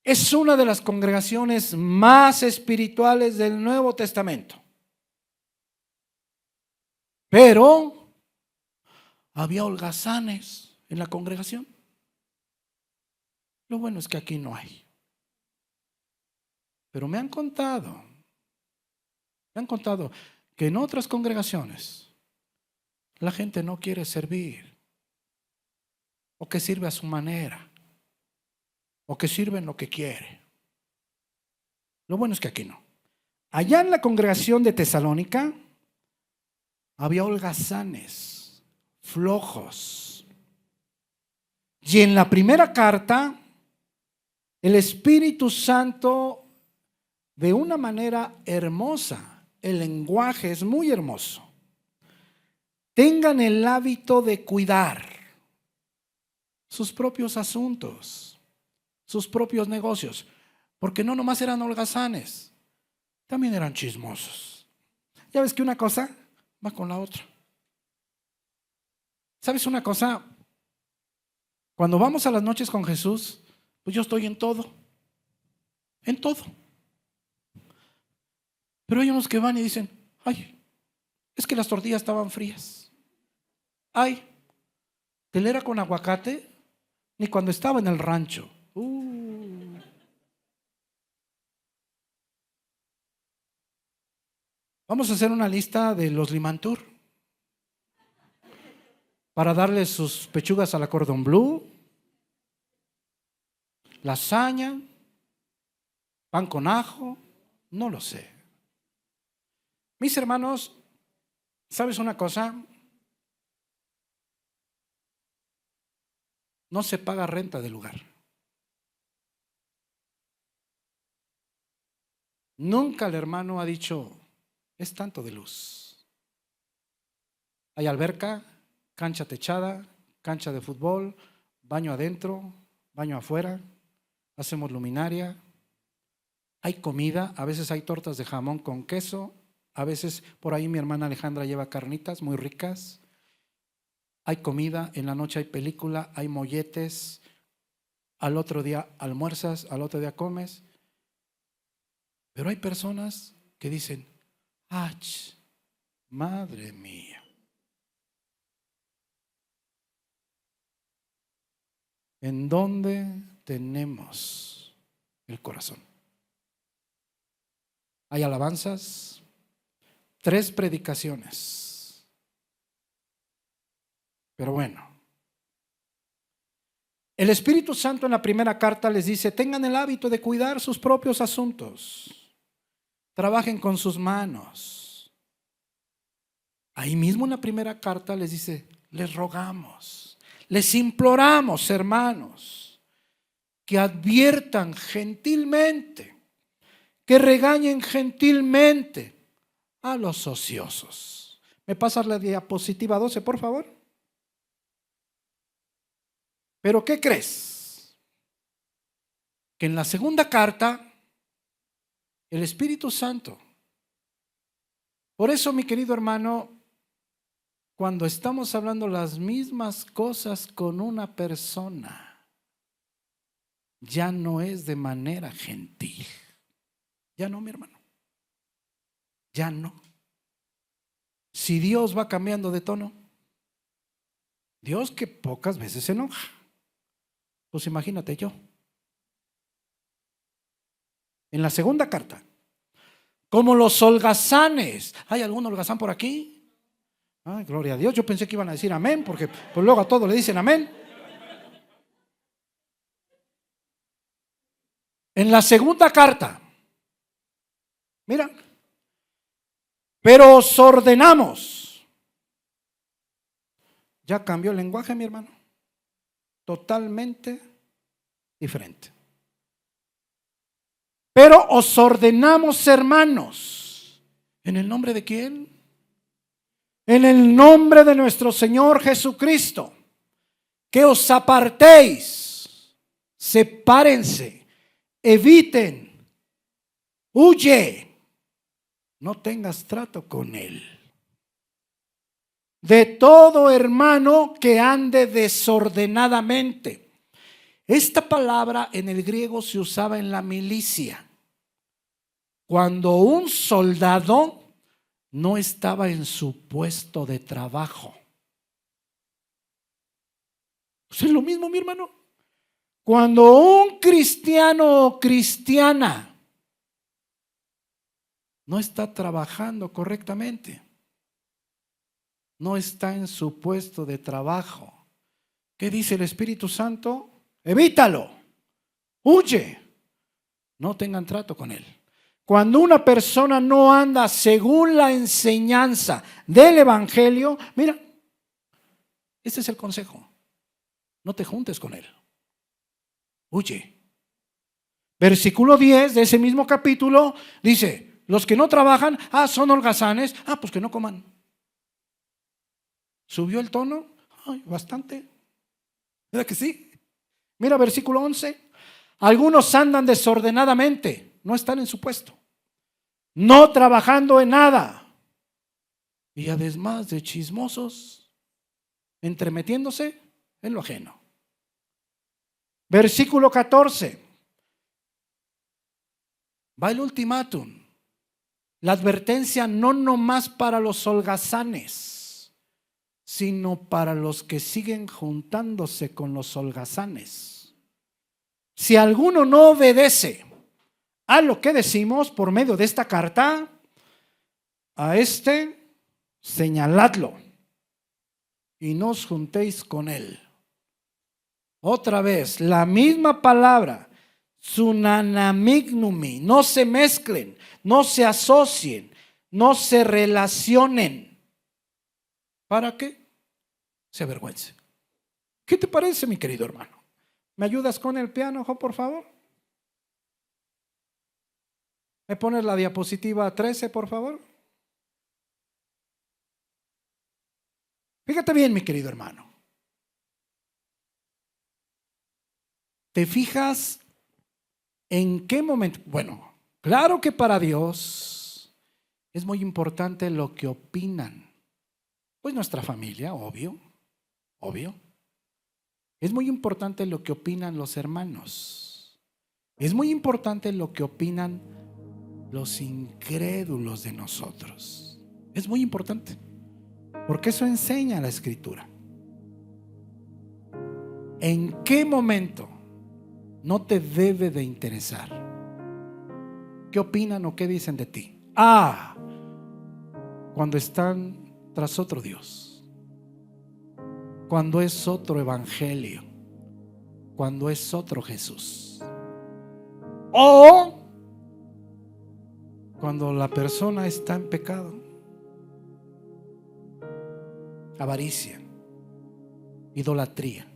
Es una de las congregaciones más espirituales del Nuevo Testamento. Pero había holgazanes en la congregación. Lo bueno es que aquí no hay. Pero me han contado que en otras congregaciones la gente no quiere servir, o que sirve a su manera, o que sirve en lo que quiere. Lo bueno es que aquí no. Allá en la congregación de Tesalónica había holgazanes, flojos. Y en la primera carta, el Espíritu Santo, de una manera hermosa, el lenguaje es muy hermoso. Tengan el hábito de cuidar sus propios asuntos, sus propios negocios, porque no nomás eran holgazanes, también eran chismosos. Ya ves que una cosa va con la otra. ¿Sabes una cosa? Cuando vamos a las noches con Jesús, pues yo estoy en todo, en todo. Pero hay unos que van y dicen, ay, es que las tortillas estaban frías. Ay, telera con aguacate, ni cuando estaba en el rancho. Vamos a hacer una lista de los Limantur para darles sus pechugas a la cordon bleu, lasaña, pan con ajo, no lo sé. Mis hermanos, ¿sabes una cosa? No se paga renta del lugar. Nunca el hermano ha dicho, es tanto de luz. Hay alberca, cancha techada, cancha de fútbol, baño adentro, baño afuera, hacemos luminaria, hay comida, a veces hay tortas de jamón con queso, a veces por ahí mi hermana Alejandra lleva carnitas muy ricas, hay comida, en la noche hay película, hay molletes, al otro día almuerzas, al otro día comes. Pero hay personas que dicen, ¡ach! Madre mía. ¿En dónde tenemos el corazón? Hay alabanzas, 3 predicaciones. Pero bueno, El Espíritu Santo en la primera carta les dice: tengan el hábito de cuidar sus propios asuntos, trabajen con sus manos. Ahí mismo en la primera carta les dice: les rogamos, les imploramos, hermanos, que adviertan gentilmente, que regañen gentilmente a los ociosos. ¿Me pasas la diapositiva 12, por favor? Pero ¿qué crees? Que en la segunda carta, el Espíritu Santo. Por eso, mi querido hermano, cuando estamos hablando las mismas cosas con una persona, ya no es de manera gentil. Ya no, mi hermano. Ya no. Si Dios va cambiando de tono, Dios que pocas veces se enoja, pues imagínate yo. En la segunda carta, como los holgazanes. ¿Hay algún holgazán por aquí? Ay, gloria a Dios. Yo pensé que iban a decir amén, porque pues luego a todos le dicen amén. En la segunda carta, mira, pero os ordenamos. Ya cambió el lenguaje, mi hermano. Totalmente diferente. Pero os ordenamos, hermanos, ¿en el nombre de quién? En el nombre de nuestro Señor Jesucristo, que os apartéis, sepárense, eviten, huye, no tengas trato con él. De todo hermano que ande desordenadamente. Esta palabra en el griego se usaba en la milicia, cuando un soldado no estaba en su puesto de trabajo. Pues es lo mismo, mi hermano. Cuando un cristiano o cristiana no está trabajando correctamente, no está en su puesto de trabajo, ¿qué dice el Espíritu Santo? Evítalo, huye, no tengan trato con él. Cuando una persona no anda según la enseñanza del Evangelio, mira, este es el consejo: no te juntes con él, huye. Versículo 10 de ese mismo capítulo dice: los que no trabajan, son holgazanes, pues que no coman. ¿Subió el tono? Bastante. ¿Verdad que sí? Mira versículo 11. Algunos andan desordenadamente, no están en su puesto, no trabajando en nada, y además de chismosos, entremetiéndose en lo ajeno. Versículo 14. Va el ultimátum, la advertencia, no nomás para los holgazanes, sino para los que siguen juntándose con los holgazanes. Si alguno no obedece a lo que decimos por medio de esta carta, a señaladlo y no os juntéis con él. Otra vez, la misma palabra, tsunanamignumi. No se mezclen, no se asocien, no se relacionen. ¿Para qué? Se avergüence. ¿Qué te parece, mi querido hermano? ¿Me ayudas con el piano, por favor? ¿Me pones la diapositiva 13, por favor? Fíjate bien, mi querido hermano. ¿Te fijas en qué momento? Bueno, claro que para Dios es muy importante lo que opinan. Pues nuestra familia, obvio. Es muy importante lo que opinan los hermanos. Es muy importante lo que opinan los incrédulos de nosotros. Es muy importante, porque eso enseña la Escritura. ¿En qué momento no te debe de interesar qué opinan o qué dicen de ti? Cuando están tras otro Dios, cuando es otro evangelio, cuando es otro Jesús. O cuando la persona está en pecado, avaricia, idolatría,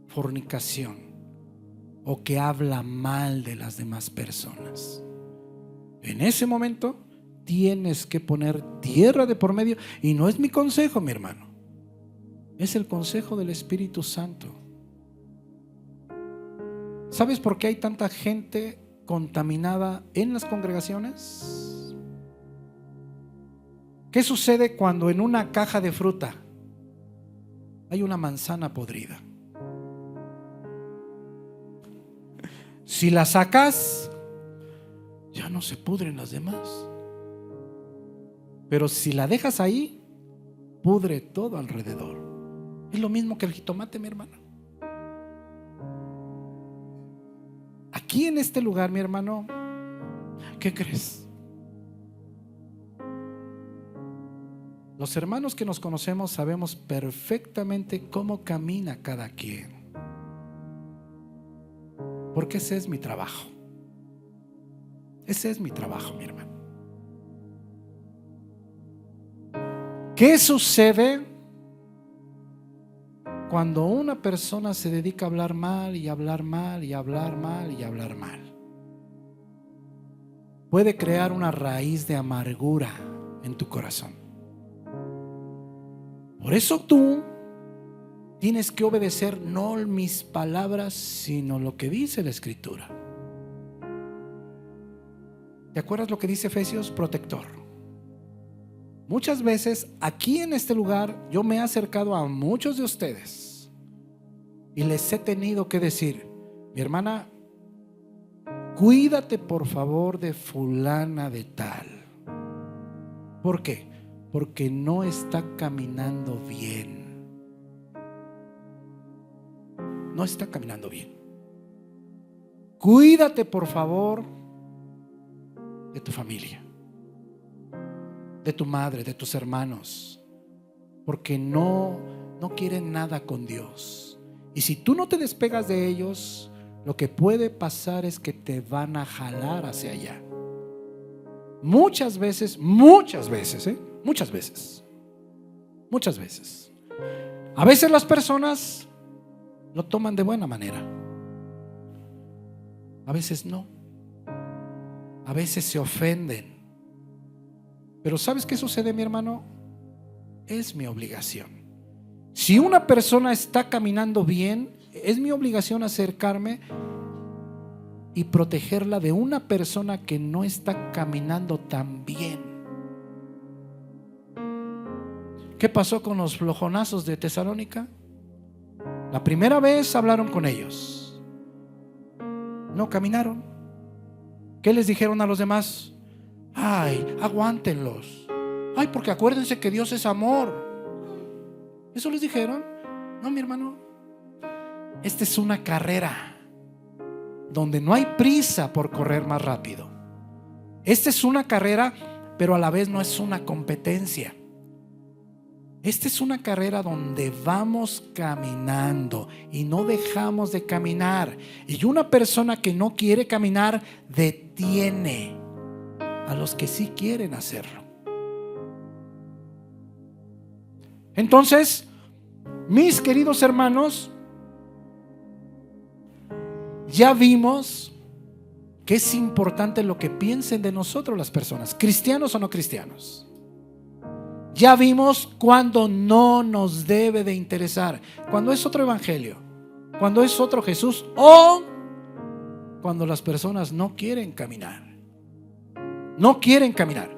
fornicación, o que habla mal de las demás personas. En ese momento tienes que poner tierra de por medio. Y no es mi consejo, mi hermano, es el consejo del Espíritu Santo. ¿Sabes por qué hay tanta gente contaminada en las congregaciones? ¿Qué sucede cuando en una caja de fruta hay una manzana podrida? Si la sacas, ya no se pudren las demás. Pero si la dejas ahí, pudre todo alrededor. Es lo mismo que el jitomate, mi hermano. Aquí en este lugar, mi hermano, ¿qué crees? Los hermanos que nos conocemos sabemos perfectamente cómo camina cada quien. Porque ese es mi trabajo. Ese es mi trabajo, mi hermano. ¿Qué sucede cuando una persona se dedica a hablar mal y hablar mal y hablar mal y hablar mal? Puede crear una raíz de amargura en tu corazón. Por eso tú tienes que obedecer no mis palabras, sino lo que dice la Escritura. ¿Te acuerdas lo que dice Efesios? Protector. Muchas veces aquí en este lugar yo me he acercado a muchos de ustedes y les he tenido que decir: mi hermana, cuídate por favor de fulana de tal. ¿Por qué? Porque no está caminando bien. No está caminando bien. Cuídate por favor de tu familia, de tu madre, de tus hermanos, porque no quieren nada con Dios. Y si tú no te despegas de ellos, lo que puede pasar es que te van a jalar hacia allá. Muchas veces. A veces las personas lo toman de buena manera, a veces no, a veces se ofenden. Pero ¿sabes qué sucede, mi hermano? Es mi obligación. Si una persona está caminando bien, es mi obligación acercarme y protegerla de una persona que no está caminando tan bien. ¿Qué pasó con los flojonazos de Tesalónica? La primera vez hablaron con ellos, no caminaron. ¿Qué les dijeron a los demás? Ay, aguántenlos. Ay, porque acuérdense que Dios es amor. ¿Eso les dijeron? No, mi hermano. Esta es una carrera donde no hay prisa por correr más rápido. Esta es una carrera, pero a la vez no es una competencia. Esta es una carrera donde vamos caminando y no dejamos de caminar. Y una persona que no quiere caminar detiene a los que sí quieren hacerlo. Entonces, mis queridos hermanos, ya vimos que es importante lo que piensen de nosotros las personas, cristianos o no cristianos. Ya vimos cuando no nos debe de interesar, cuando es otro evangelio, cuando es otro Jesús, o cuando las personas no quieren caminar. No quieren caminar.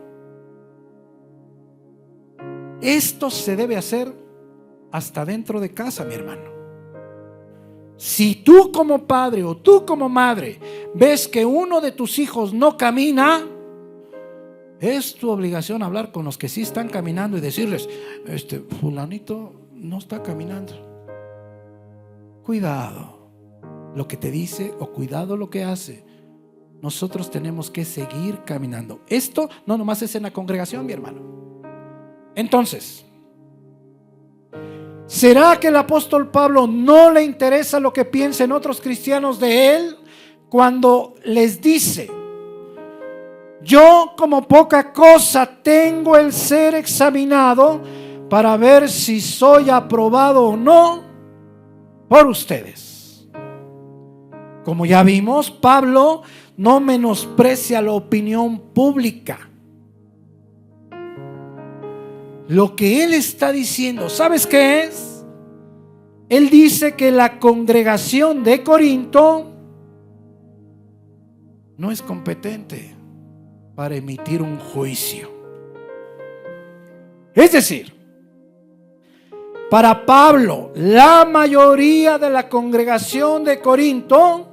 Esto se debe hacer hasta dentro de casa, mi hermano. Si tú como padre o tú como madre ves que uno de tus hijos no camina, es tu obligación hablar con los que sí están caminando y decirles: fulanito no está caminando. Cuidado lo que te dice o cuidado lo que hace. Nosotros tenemos que seguir caminando. Esto no nomás es en la congregación, mi hermano. Entonces, ¿Será que el apóstol Pablo no le interesa lo que piensen otros cristianos de él cuando les dice: yo como poca cosa tengo el ser examinado para ver si soy aprobado o no por ustedes? Como ya vimos, Pablo no menosprecia la opinión pública. Lo que él está diciendo, ¿sabes qué es? Él dice que la congregación de Corinto no es competente para emitir un juicio. Es decir, para Pablo, la mayoría de la congregación de Corinto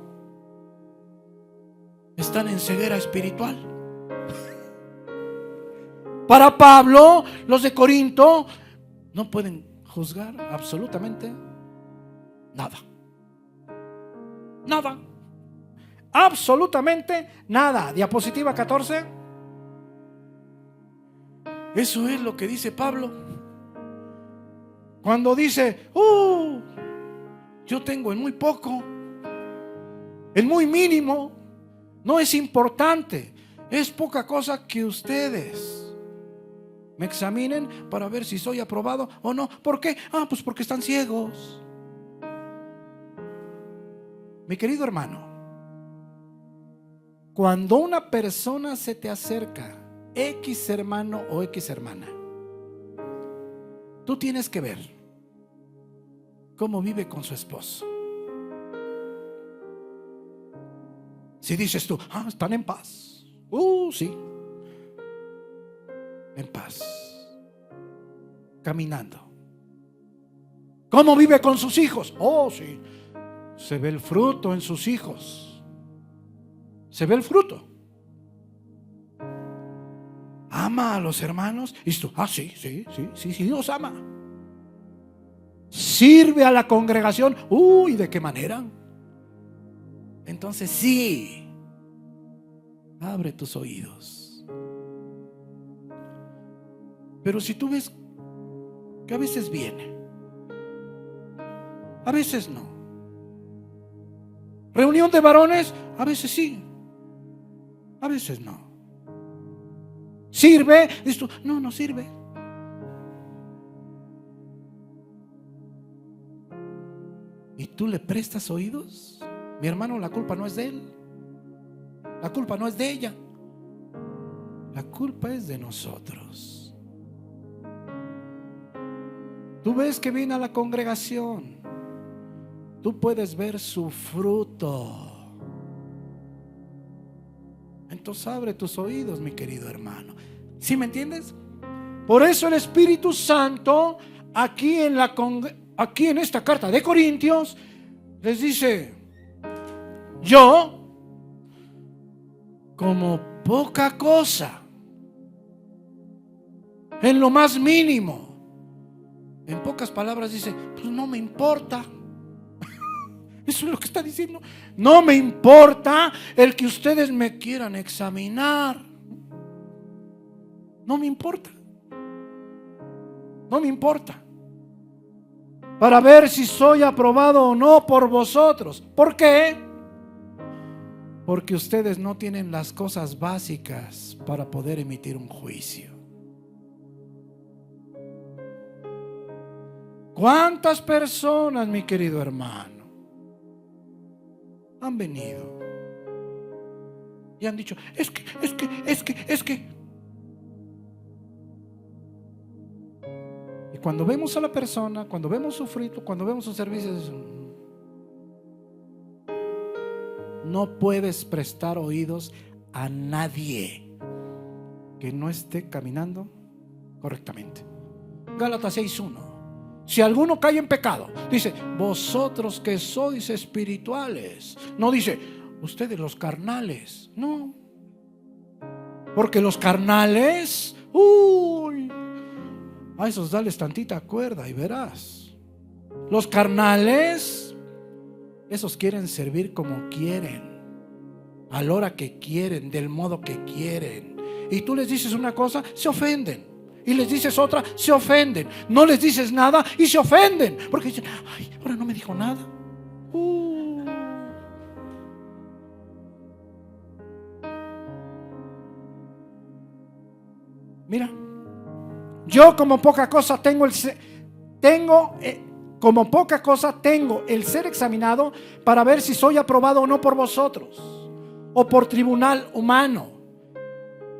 están en ceguera espiritual. Para Pablo, los de Corinto no pueden juzgar absolutamente nada. Nada. Absolutamente nada. Diapositiva 14. Eso es lo que dice Pablo. Cuando dice: yo tengo en muy poco, en muy mínimo, no es importante, es poca cosa que ustedes me examinen para ver si soy aprobado o no. ¿Por qué? Pues porque están ciegos. Mi querido hermano, cuando una persona se te acerca, X hermano o X hermana, tú tienes que ver cómo vive con su esposo. Si dices tú: están en paz. Sí, en paz, caminando. ¿Cómo vive con sus hijos? Sí, se ve el fruto en sus hijos. Se ve el fruto. ¿Ama a los hermanos? Y tú: sí, Dios ama. ¿Sirve a la congregación? ¿Y de qué manera? Entonces sí, abre tus oídos. Pero si tú ves que a veces viene, a veces no. Reunión de varones, a veces sí, a veces no. ¿Sirve? Dices tú: no sirve. ¿Y tú le prestas oídos? Mi hermano, la culpa no es de él. La culpa no es de ella. La culpa es de nosotros. Tú ves que viene a la congregación, tú puedes ver su fruto. Entonces abre tus oídos, mi querido hermano. ¿Sí me entiendes? Por eso el Espíritu Santo aquí en esta carta de Corintios les dice: yo, como poca cosa, en lo más mínimo, en pocas palabras dice: pues no me importa. Eso es lo que está diciendo. No me importa el que ustedes me quieran examinar. No me importa. No me importa. Para ver si soy aprobado o no por vosotros. ¿Por qué? Porque ustedes no tienen las cosas básicas para poder emitir un juicio. ¿Cuántas personas, mi querido hermano, han venido y han dicho: es que? Y cuando vemos a la persona, cuando vemos su fruto, cuando vemos sus servicios, no puedes prestar oídos a nadie que no esté caminando correctamente. Gálatas 6:1. Si alguno cae en pecado, dice: vosotros que sois espirituales. No dice: ustedes los carnales. No. Porque los carnales, a esos dales tantita cuerda y verás. Los carnales, esos quieren servir como quieren, a la hora que quieren, del modo que quieren. Y tú les dices una cosa, se ofenden. y les dices otra, se ofenden. No les dices nada y se ofenden, porque dicen, ay, ahora no me dijo nada. Mira, yo como poca cosa tengo el ser examinado para ver si soy aprobado o no por vosotros o por tribunal humano.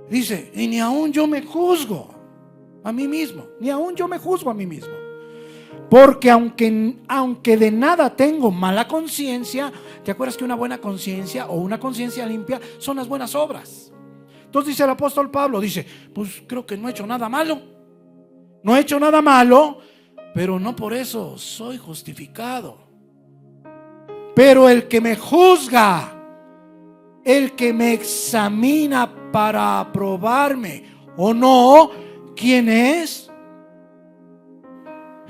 Dice, y ni aún yo me juzgo a mí mismo, porque aunque de nada tengo mala conciencia. ¿Te acuerdas que una buena conciencia o una conciencia limpia son las buenas obras? Entonces dice el apóstol Pablo, dice, pues creo que no he hecho nada malo, pero no por eso soy justificado. Pero el que me juzga, el que me examina para aprobarme o no, ¿quién es?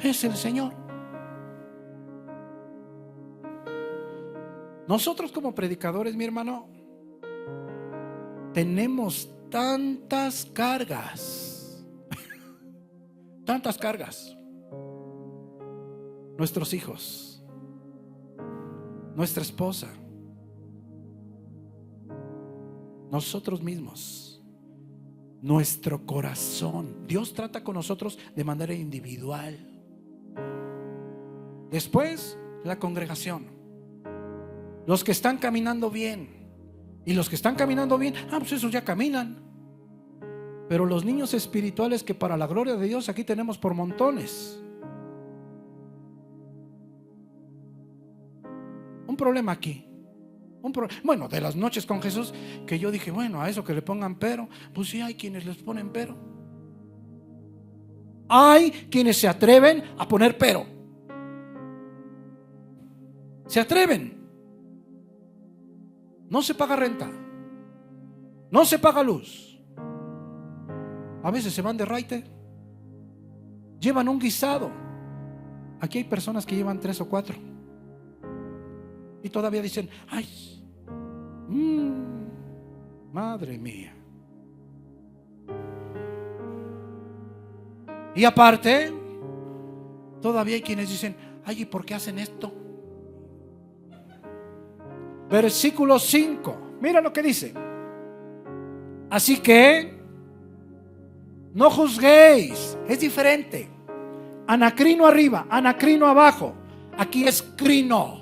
Es el Señor. Nosotros como predicadores, mi hermano, tenemos tantas cargas. Nuestros hijos, nuestra esposa, nosotros mismos, nuestro corazón. Dios trata con nosotros de manera individual. Después, la congregación, los que están caminando bien. Y los que están caminando bien, pues esos ya caminan. Pero los niños espirituales, que para la gloria de Dios aquí tenemos por montones. Un problema aquí. Bueno, de las noches con Jesús, que yo dije, bueno, a eso que le pongan pero, pues sí hay quienes les ponen pero. Hay quienes se atreven a poner pero. Se atreven. No se paga renta, no se paga luz. A veces se van de raite, llevan un guisado. Aquí hay personas que llevan 3 o 4 y todavía dicen, ay, madre mía. Y aparte, todavía hay quienes dicen, ay, ¿y por qué hacen esto? Versículo 5, mira lo que dice. Así que no juzguéis. Es diferente. Anacrino arriba, anacrino abajo. Aquí es crino.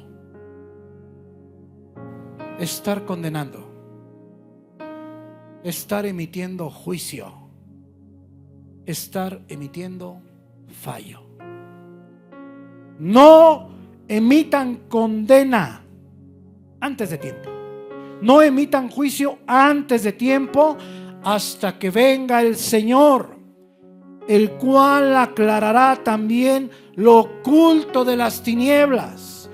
Estar condenando, estar emitiendo juicio, estar emitiendo fallo. No emitan condena antes de tiempo. No emitan juicio antes de tiempo, hasta que venga el Señor, el cual aclarará también lo oculto de las tinieblas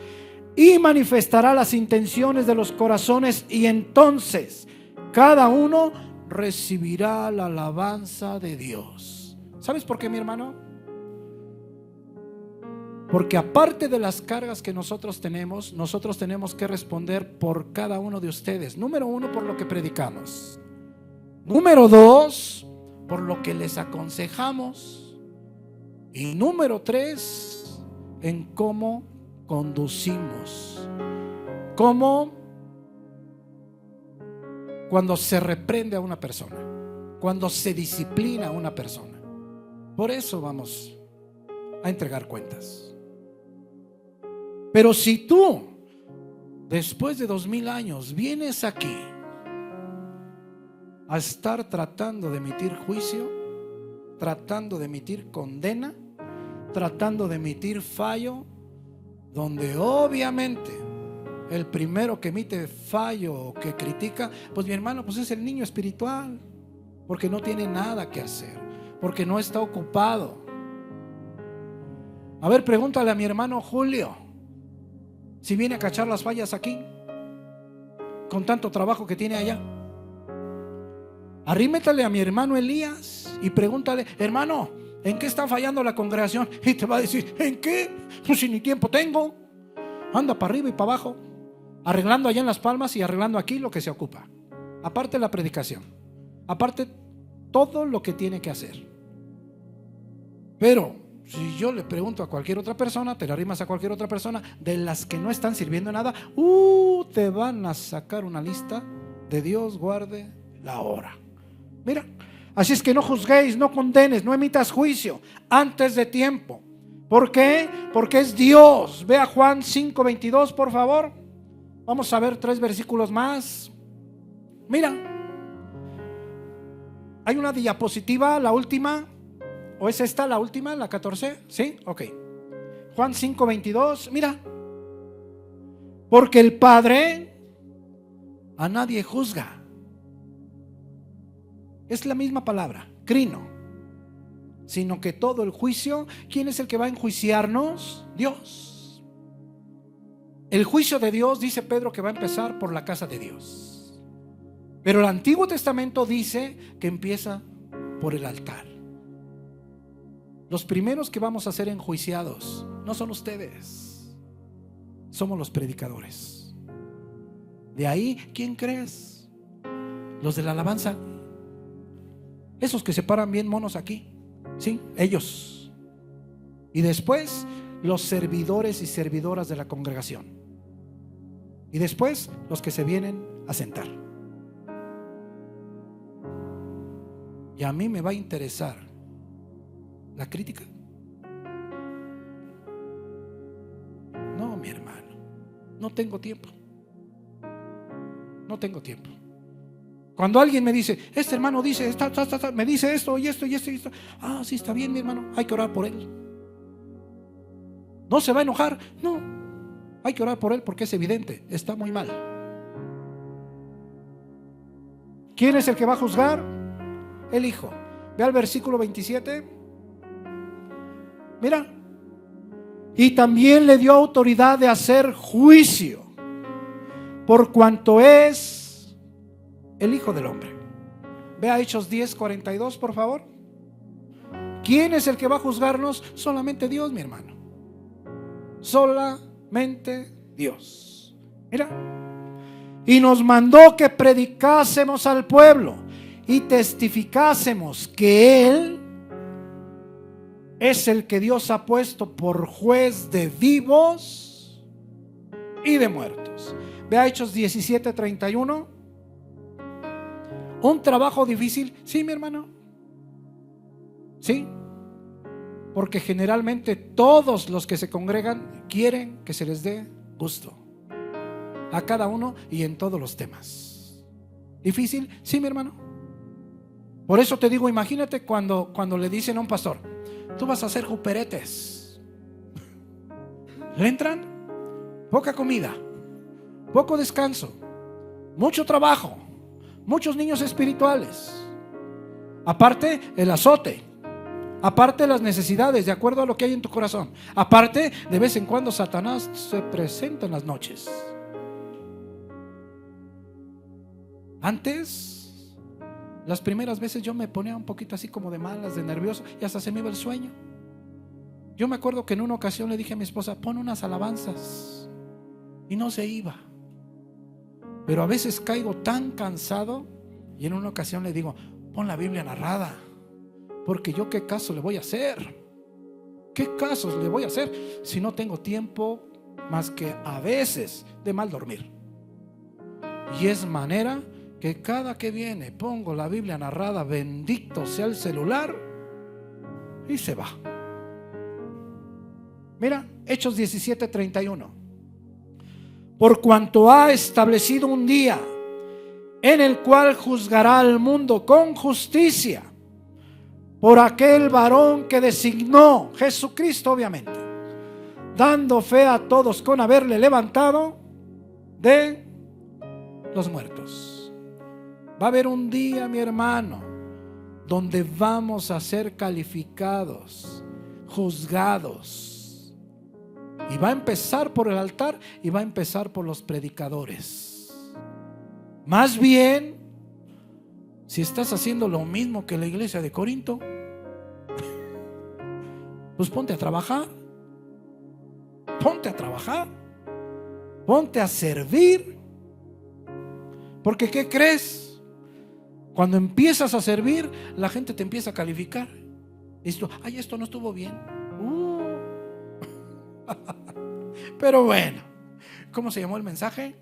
y manifestará las intenciones de los corazones, y entonces cada uno recibirá la alabanza de Dios. ¿Sabes por qué, mi hermano? Porque aparte de las cargas que nosotros tenemos que responder por cada uno de ustedes. Número 1, por lo que predicamos. Número 2, por lo que les aconsejamos. Y número 3, en cómo conducimos. Cómo cuando se reprende a una persona, cuando se disciplina a una persona. Por eso vamos a entregar cuentas. Pero si tú, después de 2000 años, vienes aquí a estar tratando de emitir juicio, tratando de emitir condena, tratando de emitir fallo, donde obviamente el primero que emite fallo o que critica, pues mi hermano, pues es el niño espiritual, porque no tiene nada que hacer, porque no está ocupado. A ver, pregúntale a mi hermano Julio si viene a cachar las fallas aquí, con tanto trabajo que tiene allá. Arrímetale a mi hermano Elías y pregúntale, hermano, ¿en qué está fallando la congregación? Y te va a decir, ¿en qué? Pues si ni tiempo tengo. Anda para arriba y para abajo, arreglando allá en Las Palmas y arreglando aquí lo que se ocupa. Aparte la predicación, aparte todo lo que tiene que hacer. Pero si yo le pregunto a cualquier otra persona, te la rimas a cualquier otra persona, de las que no están sirviendo nada, te van a sacar una lista de Dios guarde la hora. Mira, así es que no juzguéis, no condenes, no emitas juicio antes de tiempo. ¿Por qué? Porque es Dios. Ve a Juan 5:22, por favor. Vamos a ver 3 versículos más. Mira, hay una diapositiva, la última. ¿O es esta la última, la 14? ¿Sí? Ok. Juan 5:22, mira. Porque el Padre a nadie juzga. Es la misma palabra, crino. Sino que todo el juicio, ¿quién es el que va a enjuiciarnos? Dios. El juicio de Dios, dice Pedro, que va a empezar por la casa de Dios. Pero el Antiguo Testamento dice que empieza por el altar. Los primeros que vamos a ser enjuiciados no son ustedes, somos los predicadores. De ahí, ¿quién crees? Los de la alabanza, esos que se paran bien monos aquí, sí, ellos. Y después los servidores y servidoras de la congregación. Y después los que se vienen a sentar. Y a mí me va a interesar la crítica. No, mi hermano, no tengo tiempo. No tengo tiempo. Cuando alguien me dice, este hermano dice, me dice esto y esto y esto y esto. Sí, está bien, mi hermano, hay que orar por él. ¿No se va a enojar? No, hay que orar por él porque es evidente, está muy mal. ¿Quién es el que va a juzgar? El Hijo. Ve al versículo 27. Mira, y también le dio autoridad de hacer juicio, por cuanto es el Hijo del Hombre. Ve a Hechos 10:42, por favor. ¿Quién es el que va a juzgarnos? Solamente Dios, mi hermano. Solamente Dios. Mira, y nos mandó que predicásemos al pueblo y testificásemos que Él es el que Dios ha puesto por juez de vivos y de muertos. Ve a Hechos 17:31. Un trabajo difícil, sí, mi hermano. Sí, porque generalmente todos los que se congregan quieren que se les dé gusto a cada uno y en todos los temas. ¿Difícil? Sí, mi hermano. Por eso te digo, imagínate cuando le dicen a un pastor, tú vas a hacer juperetes. ¿Le entran? Poca comida, poco descanso, mucho trabajo, muchos niños espirituales. Aparte el azote, aparte las necesidades de acuerdo a lo que hay en tu corazón. Aparte, de vez en cuando Satanás se presenta en las noches. Antes, las primeras veces yo me ponía un poquito así como de malas, de nervioso, y hasta se me iba el sueño. Yo me acuerdo que en una ocasión le dije a mi esposa, pon unas alabanzas, y no se iba. Pero a veces caigo tan cansado, y en una ocasión le digo, pon la Biblia narrada, porque yo qué caso le voy a hacer. ¿Qué casos le voy a hacer si no tengo tiempo más que a veces de mal dormir? Y es manera que cada que viene pongo la Biblia narrada, bendito sea el celular, y se va. Mira, Hechos 17:31. Por cuanto ha establecido un día en el cual juzgará al mundo con justicia por aquel varón que designó, Jesucristo obviamente, dando fe a todos con haberle levantado de los muertos. Va a haber un día, mi hermano, donde vamos a ser calificados, juzgados. Y va a empezar por el altar y va a empezar por los predicadores. Más bien, si estás haciendo lo mismo que la iglesia de Corinto, pues ponte a trabajar. Ponte a trabajar. Ponte a servir. Porque ¿qué crees? Cuando empiezas a servir, la gente te empieza a calificar. Y tú, ay, esto no estuvo bien. Pero bueno, ¿cómo se llamó el mensaje?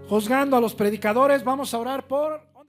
Juzgando a los predicadores. Vamos a orar por